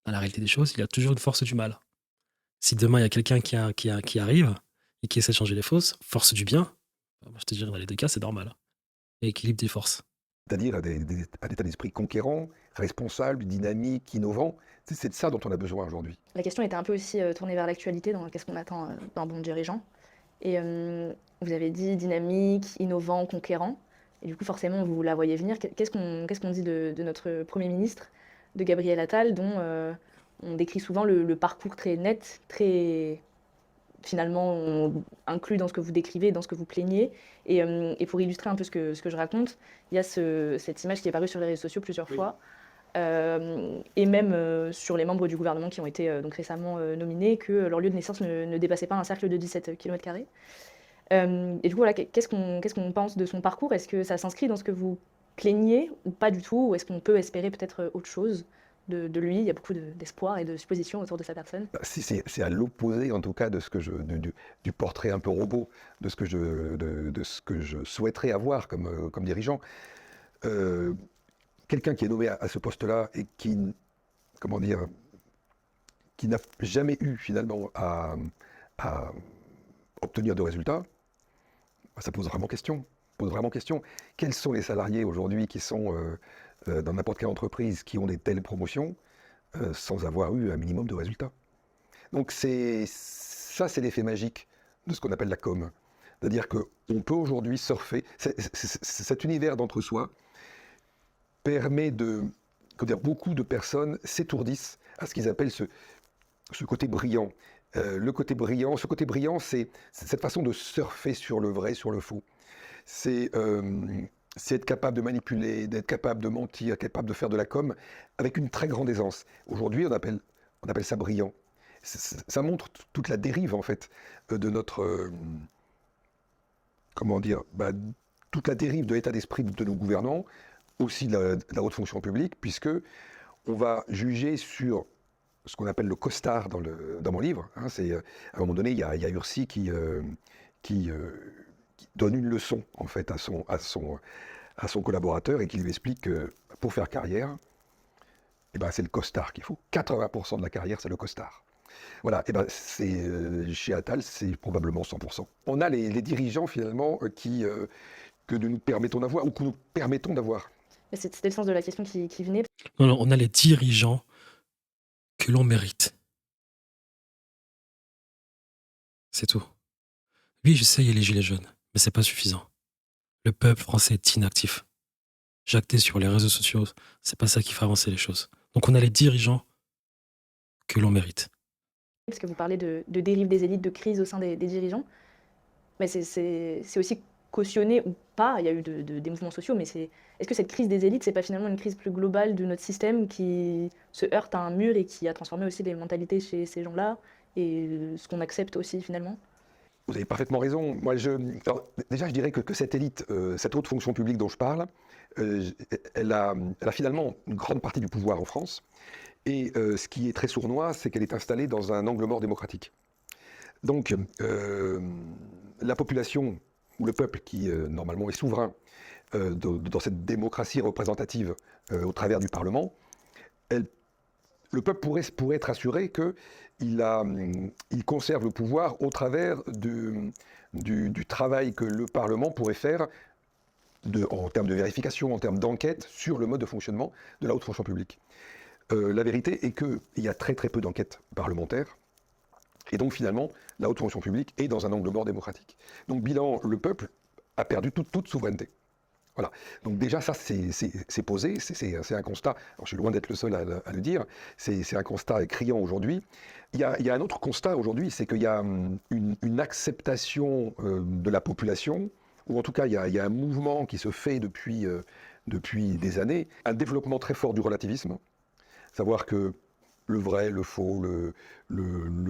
Dans la réalité des choses, il y a toujours une force du mal. Si demain, il y a quelqu'un qui arrive et qui essaie de changer les choses, force du bien, moi, je te dirais, dans les deux cas, c'est normal. Et équilibre des forces. C'est-à-dire un état d'esprit conquérant, responsable, dynamique, innovant. C'est de ça dont on a besoin aujourd'hui. La question était un peu aussi tournée vers l'actualité, dans qu'est-ce qu'on attend d'un bon dirigeant. Et vous avez dit dynamique, innovant, conquérant. Et du coup, forcément, vous la voyez venir. Qu'est-ce qu'on dit de notre Premier ministre, de Gabriel Attal, dont on décrit souvent le parcours très net, très finalement inclus dans ce que vous décrivez, dans ce que vous plaignez. Et pour illustrer un peu ce que je raconte, il y a cette image qui est parue sur les réseaux sociaux plusieurs fois. Et même sur les membres du gouvernement qui ont été donc récemment nominés, que leur lieu de naissance ne dépassait pas un cercle de 17 km². Et du coup, voilà, qu'est-ce qu'on pense de son parcours? Est-ce que ça s'inscrit dans ce que vous plaignez ou pas du tout? Ou est-ce qu'on peut espérer peut-être autre chose de lui? Il y a beaucoup d'espoir et de suppositions autour de sa personne. C'est à l'opposé, en tout cas, de ce que du portrait un peu robot, de ce que je souhaiterais avoir comme dirigeant. Quelqu'un qui est nommé à ce poste-là et comment dire, qui n'a jamais eu finalement à obtenir de résultats, ça pose vraiment question. Quels sont les salariés aujourd'hui qui sont dans n'importe quelle entreprise qui ont des telles promotions sans avoir eu un minimum de résultats? Donc c'est l'effet magique de ce qu'on appelle la com. C'est-à-dire qu'on peut aujourd'hui surfer. Cet univers d'entre-soi permet beaucoup de personnes s'étourdissent à ce qu'ils appellent ce côté brillant. Ce côté brillant, c'est cette façon de surfer sur le vrai, sur le faux. C'est être capable de manipuler, d'être capable de mentir, capable de faire de la com avec une très grande aisance. Aujourd'hui, on appelle ça brillant. Ça montre toute la dérive, en fait, de notre... comment dire, toute la dérive de l'état d'esprit de nos gouvernants, aussi de la haute fonction publique, puisque on va juger sur ce qu'on appelle le costard dans mon livre. Hein. À un moment donné, il y a Ursi qui donne une leçon, en fait, à son collaborateur et qui lui explique que pour faire carrière, c'est le costard qu'il faut. 80% de la carrière, c'est le costard. Voilà, chez Attal, c'est probablement 100%. On a les dirigeants, finalement, que nous permettons d'avoir ou que nous permettons d'avoir. C'était le sens de la question qui venait. Non, on a les dirigeants que l'on mérite. C'est tout. Oui, je sais, il y a les gilets jaunes, mais c'est pas suffisant. Le peuple français est inactif. Jacter sur les réseaux sociaux, c'est pas ça qui fait avancer les choses. Donc on a les dirigeants que l'on mérite. Parce que vous parlez de dérive des élites, de crise au sein des dirigeants, mais c'est aussi cautionné ou pas, il y a eu des mouvements sociaux, mais est-ce que cette crise des élites, c'est pas finalement une crise plus globale de notre système qui se heurte à un mur et qui a transformé aussi les mentalités chez ces gens-là et ce qu'on accepte aussi finalement? Vous avez parfaitement raison. Moi, déjà, je dirais que cette élite, cette haute fonction publique dont je parle, elle a finalement une grande partie du pouvoir en France. Et ce qui est très sournois, c'est qu'elle est installée dans un angle mort démocratique. Donc, la population, ou le peuple qui normalement est souverain dans cette démocratie représentative au travers du Parlement, le peuple pourrait être assuré qu'il conserve le pouvoir au travers du travail que le Parlement pourrait faire en termes de vérification, en termes d'enquête sur le mode de fonctionnement de la haute fonction publique. La vérité est qu'il y a très très peu d'enquêtes parlementaires. Et donc finalement, la haute fonction publique est dans un angle mort démocratique. Donc bilan, le peuple a perdu toute souveraineté. Voilà. Donc déjà, ça, c'est posé, c'est un constat. Alors, je suis loin d'être le seul à le dire. C'est un constat criant aujourd'hui. Il y a un autre constat aujourd'hui, c'est qu'il y a une acceptation de la population, ou en tout cas, il y a un mouvement qui se fait depuis des années, un développement très fort du relativisme. Savoir que le vrai, le faux, le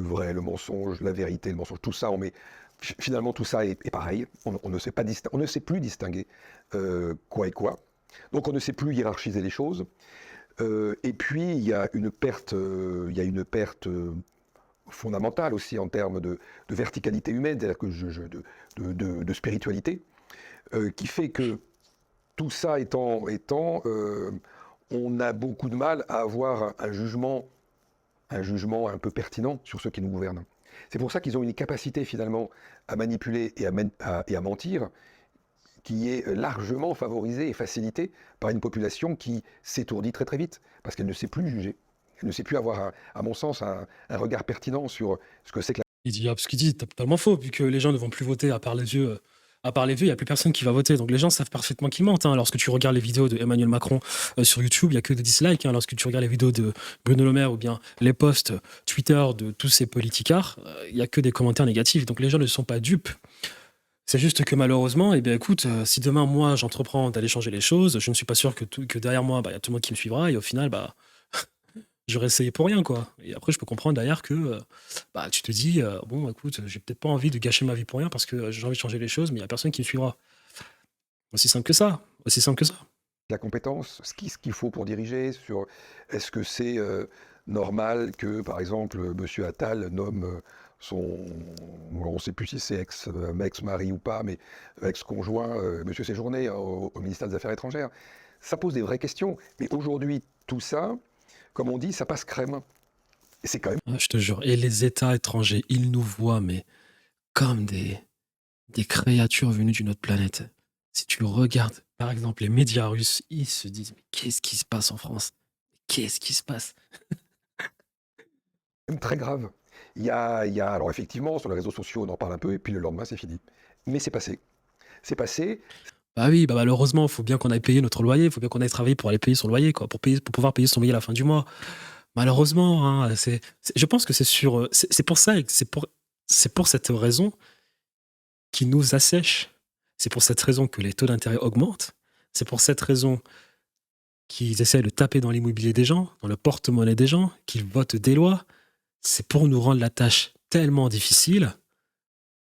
vrai, le mensonge, la vérité, le mensonge, tout ça, finalement, tout ça est pareil. On ne sait plus distinguer quoi et quoi. Donc, on ne sait plus hiérarchiser les choses. Et puis, il y a une perte fondamentale aussi en termes de verticalité humaine, c'est-à-dire que de spiritualité, qui fait que tout ça on a beaucoup de mal à avoir un jugement un peu pertinent sur ceux qui nous gouvernent. C'est pour ça qu'ils ont une capacité finalement à manipuler et à mentir qui est largement favorisée et facilitée par une population qui s'étourdit très très vite, parce qu'elle ne sait plus juger. Elle ne sait plus avoir, à mon sens, un regard pertinent sur ce que c'est que Ce qu'il dit, t'as totalement faux, vu que les gens ne vont plus voter à part les vieux. À part les vieux, il n'y a plus personne qui va voter. Donc les gens savent parfaitement qu'ils mentent, hein. Lorsque tu regardes les vidéos de Emmanuel Macron sur YouTube, il n'y a que des dislikes, hein. Lorsque tu regardes les vidéos de Bruno Le Maire ou bien les posts Twitter de tous ces politicards, il n'y a que des commentaires négatifs. Donc les gens ne sont pas dupes. C'est juste que malheureusement, eh bien, écoute, si demain, moi, j'entreprends d'aller changer les choses, je ne suis pas sûr que derrière moi, il y a tout le monde qui me suivra. Et au final, j'aurais essayé pour rien, quoi. Et après, je peux comprendre derrière que tu te dis, bon, écoute, j'ai peut-être pas envie de gâcher ma vie pour rien parce que j'ai envie de changer les choses, mais il n'y a personne qui me suivra. Aussi simple que ça. Aussi simple que ça. la compétence, ce qu'il faut pour diriger, sur est-ce que c'est normal que, par exemple, M. Attal nomme on ne sait plus si c'est ex-mari ou pas, mais ex-conjoint, M. Séjourné, au ministère des Affaires étrangères. Ça pose des vraies questions. Mais aujourd'hui, tout ça, comme on dit, ça passe crème. Et c'est quand même... Je te jure. Et les États étrangers, ils nous voient, mais comme des créatures venues d'une autre planète. Si tu regardes, par exemple, les médias russes, ils se disent, mais qu'est-ce qui se passe en France? Qu'est-ce qui se passe? même très grave. Alors effectivement, sur les réseaux sociaux, on en parle un peu, et puis le lendemain, c'est fini. Mais c'est passé. C'est passé. Bah oui, malheureusement, il faut bien qu'on aille payer notre loyer, il faut bien qu'on aille travailler pour aller payer son loyer, quoi, pour pouvoir payer son loyer à la fin du mois. Malheureusement, hein, je pense que c'est pour ça, et c'est pour cette raison qui nous assèche. C'est pour cette raison que les taux d'intérêt augmentent. C'est pour cette raison qu'ils essaient de taper dans l'immobilier des gens, dans le porte-monnaie des gens, qu'ils votent des lois. C'est pour nous rendre la tâche tellement difficile,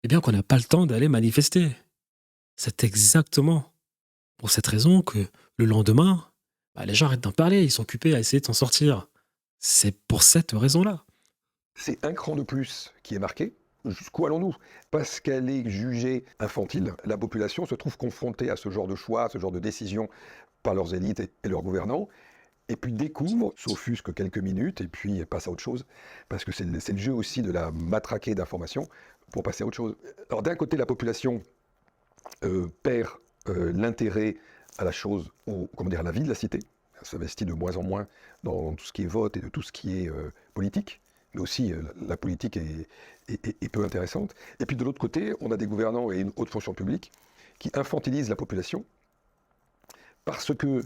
eh bien qu'on n'a pas le temps d'aller manifester. C'est exactement pour cette raison que le lendemain, les gens arrêtent d'en parler, ils sont occupés à essayer de s'en sortir. C'est pour cette raison-là. C'est un cran de plus qui est marqué. Jusqu'où allons-nous? Parce qu'elle est jugée infantile, la population se trouve confrontée à ce genre de choix, ce genre de décision par leurs élites et leurs gouvernants, et puis découvre, s'offusque quelques minutes, et puis passe à autre chose. Parce que c'est le jeu aussi de la matraquer d'informations pour passer à autre chose. Alors d'un côté, la population perd l'intérêt à la chose, à la vie de la cité. Elle s'investit de moins en moins dans tout ce qui est vote et de tout ce qui est politique. Mais aussi, la politique est peu intéressante. Et puis de l'autre côté, on a des gouvernants et une haute fonction publique qui infantilisent la population parce que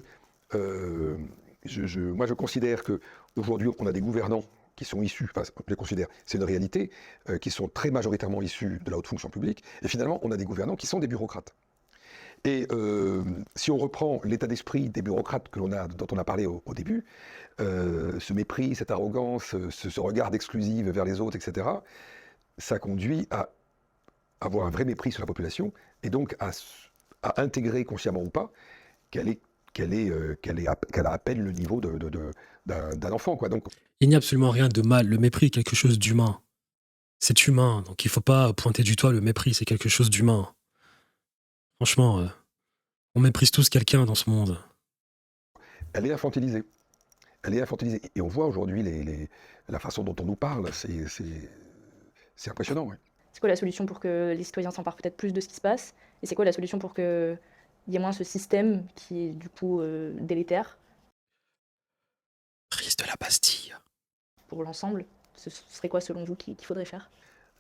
moi je considère qu'aujourd'hui on a des gouvernants qui sont issus, enfin je les considère, c'est une réalité, qui sont très majoritairement issus de la haute fonction publique, et finalement on a des gouvernants qui sont des bureaucrates. Et si on reprend l'état d'esprit des bureaucrates dont on a parlé au début, ce mépris, cette arrogance, ce regard d'exclusive vers les autres, etc., ça conduit à avoir un vrai mépris sur la population, et donc à intégrer, consciemment ou pas, qu'elle a à peine le niveau d'un enfant, quoi. Donc, il n'y a absolument rien de mal. Le mépris est quelque chose d'humain. C'est humain, donc il ne faut pas pointer du doigt le mépris, c'est quelque chose d'humain. Franchement, on méprise tous quelqu'un dans ce monde. Elle est infantilisée. Elle est infantilisée. Et on voit aujourd'hui la façon dont on nous parle, c'est impressionnant. Ouais. C'est quoi la solution pour que les citoyens s'emparent peut-être plus de ce qui se passe? Et c'est quoi la solution pour qu'il y ait moins ce système qui est du coup délétère? Prise de la Bastille. Pour l'ensemble, ce serait quoi selon vous qu'il faudrait faire?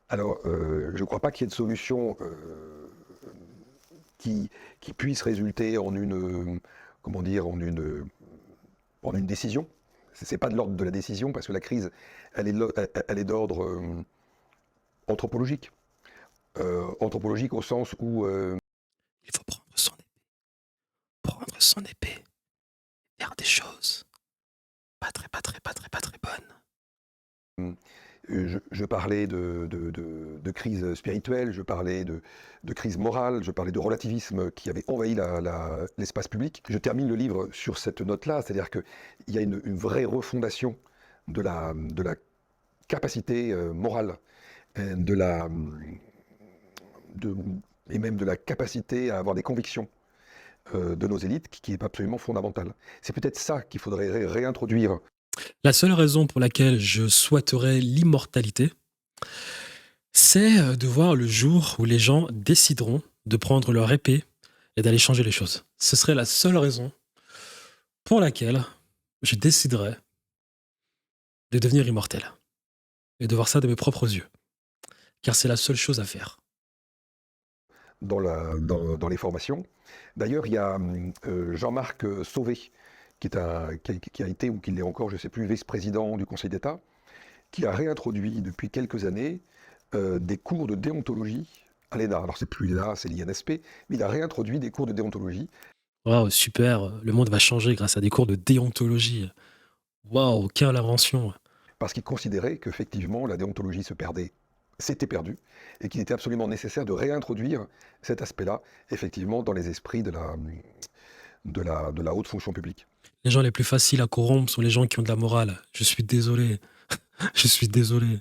Alors, je ne crois pas qu'il y ait de solution qui puisse résulter en une décision. Ce n'est pas de l'ordre de la décision, parce que la crise, elle est d'ordre anthropologique. Anthropologique au sens où... Il faut prendre son épée. Prendre son épée. Faire des choses pas très bonnes. Je parlais de crise spirituelle, je parlais de crise morale, je parlais de relativisme qui avait envahi l'espace public. Je termine le livre sur cette note-là, c'est-à-dire qu'il y a une vraie refondation de la capacité morale, de, et même de la capacité à avoir des convictions de nos élites qui est absolument fondamentale. C'est peut-être ça qu'il faudrait réintroduire. La seule raison pour laquelle je souhaiterais l'immortalité, c'est de voir le jour où les gens décideront de prendre leur épée et d'aller changer les choses. Ce serait la seule raison pour laquelle je déciderais de devenir immortel et de voir ça de mes propres yeux, car c'est la seule chose à faire. Dans les formations. D'ailleurs, il y a Jean-Marc Sauvé, qui a été, ou qui l'est encore, je ne sais plus, vice-président du Conseil d'État, qui a réintroduit depuis quelques années des cours de déontologie à l'ENA. Alors, c'est plus l'ENA, c'est l'INSP, mais il a réintroduit des cours de déontologie. Waouh, super, le monde va changer grâce à des cours de déontologie. Waouh, quelle invention. Parce qu'il considérait qu'effectivement, la déontologie s'était perdue, et qu'il était absolument nécessaire de réintroduire cet aspect-là, effectivement, dans les esprits de la haute fonction publique. Les gens les plus faciles à corrompre sont les gens qui ont de la morale. Je suis désolé. Je suis désolé.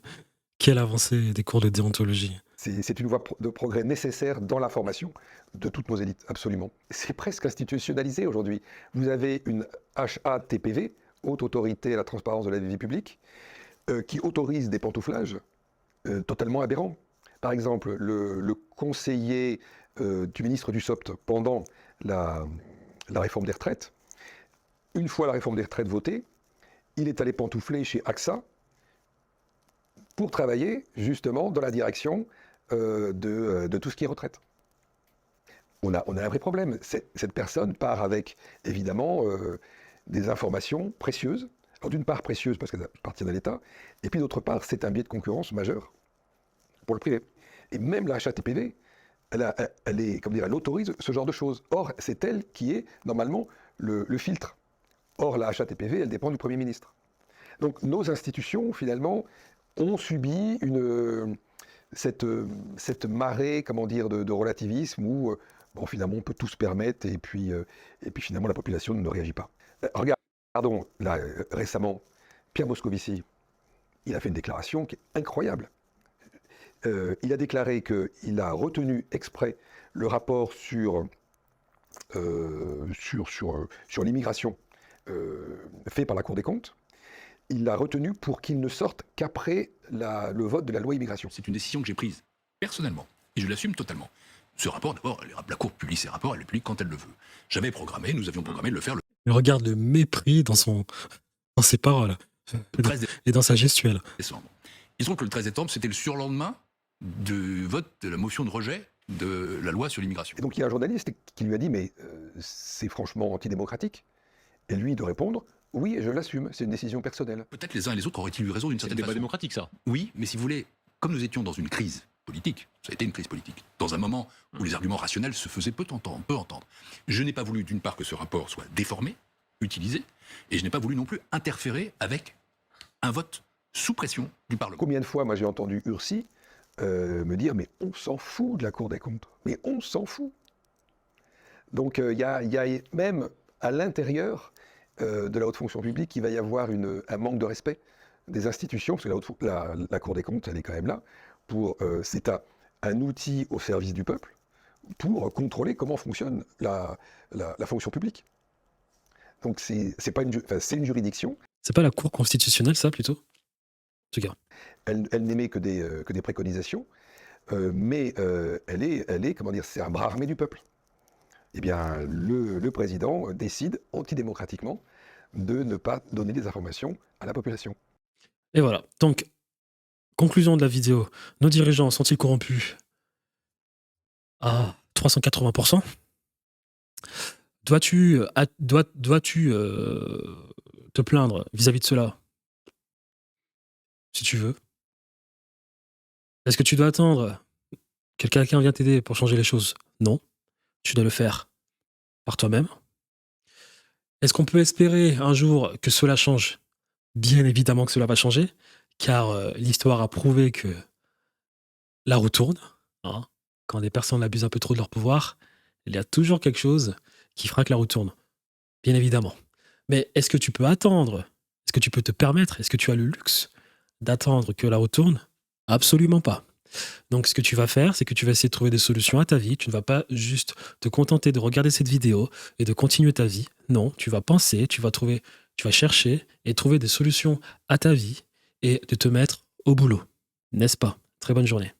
Quelle avancée des cours de déontologie. C'est une voie de progrès nécessaire dans la formation de toutes nos élites, absolument. C'est presque institutionnalisé aujourd'hui. Vous avez une HATPV, Haute Autorité à la Transparence de la Vie Publique, qui autorise des pantouflages totalement aberrants. Par exemple, le conseiller du ministre Dussopt pendant la réforme des retraites, une fois la réforme des retraites votée, il est allé pantoufler chez AXA pour travailler justement dans la direction de tout ce qui est retraite. On a un vrai problème. Cette personne part avec, évidemment, des informations précieuses. Alors d'une part précieuses parce qu'elles appartiennent à l'État, et puis d'autre part, c'est un biais de concurrence majeur pour le privé. Et même la HATPV, elle autorise ce genre de choses. Or, c'est elle qui est normalement le filtre. Or, la HATPV, elle dépend du Premier ministre. Donc, nos institutions, finalement, ont subi cette marée, de relativisme où, finalement, on peut tout se permettre et puis finalement, la population ne réagit pas. Regardons, là, récemment, Pierre Moscovici, il a fait une déclaration qui est incroyable. Il a déclaré qu'il a retenu exprès le rapport sur l'immigration fait par la Cour des comptes. Il l'a retenu pour qu'il ne sorte qu'après le vote de la loi immigration. C'est une décision que j'ai prise personnellement, et je l'assume totalement. Ce rapport, d'abord, la Cour publie ses rapports, elle le publie quand elle le veut. Nous avions programmé de le faire Mais regarde le mépris dans ses paroles le 13 et dans sa gestuelle. décembre. Il se trouve que le 13 décembre, c'était le surlendemain du vote de la motion de rejet de la loi sur l'immigration. Et donc il y a un journaliste qui lui a dit « mais c'est franchement antidémocratique ». Et lui de répondre « oui, je l'assume, c'est une décision personnelle ». Peut-être les uns et les autres auraient-ils eu raison d'une C'est un certaine débat façon. démocratique, ça. Oui, mais si vous voulez, comme nous étions dans une crise politique, ça a été une crise politique, dans un moment où les arguments rationnels se faisaient peu entendre, je n'ai pas voulu d'une part que ce rapport soit déformé, utilisé, et je n'ai pas voulu non plus interférer avec un vote sous pression du Parlement. Combien de fois, moi j'ai entendu Ursi me dire « mais on s'en fout de la Cour des comptes, mais on s'en fout ». Donc il y a même à l'intérieur de la haute fonction publique, il va y avoir un manque de respect des institutions, parce que la Cour des comptes, elle est quand même là, c'est un outil au service du peuple pour contrôler comment fonctionne la fonction publique. Donc c'est une juridiction. C'est pas la Cour constitutionnelle, ça, plutôt? En tout cas. Elle n'émet que des préconisations, mais elle est, comment dire, c'est un bras armé du peuple. Eh bien, le président décide antidémocratiquement de ne pas donner des informations à la population. Et voilà. Donc, conclusion de la vidéo. Nos dirigeants sont-ils corrompus à 380%? Dois-tu te plaindre vis-à-vis de cela? Si tu veux. Est-ce que tu dois attendre que quelqu'un vienne t'aider pour changer les choses? Non. Tu dois le faire par toi-même. Est-ce qu'on peut espérer un jour que cela change? Bien évidemment que cela va changer, car l'histoire a prouvé que la roue tourne. Hein. Quand des personnes abusent un peu trop de leur pouvoir, il y a toujours quelque chose qui fera que la roue tourne. Bien évidemment. Mais est-ce que tu peux attendre? Est-ce que tu peux te permettre? Est-ce que tu as le luxe d'attendre que la roue tourne? Absolument pas. Donc, ce que tu vas faire, c'est que tu vas essayer de trouver des solutions à ta vie. Tu ne vas pas juste te contenter de regarder cette vidéo et de continuer ta vie. Non, tu vas penser, tu vas chercher et trouver des solutions à ta vie et de te mettre au boulot. N'est-ce pas? Très bonne journée.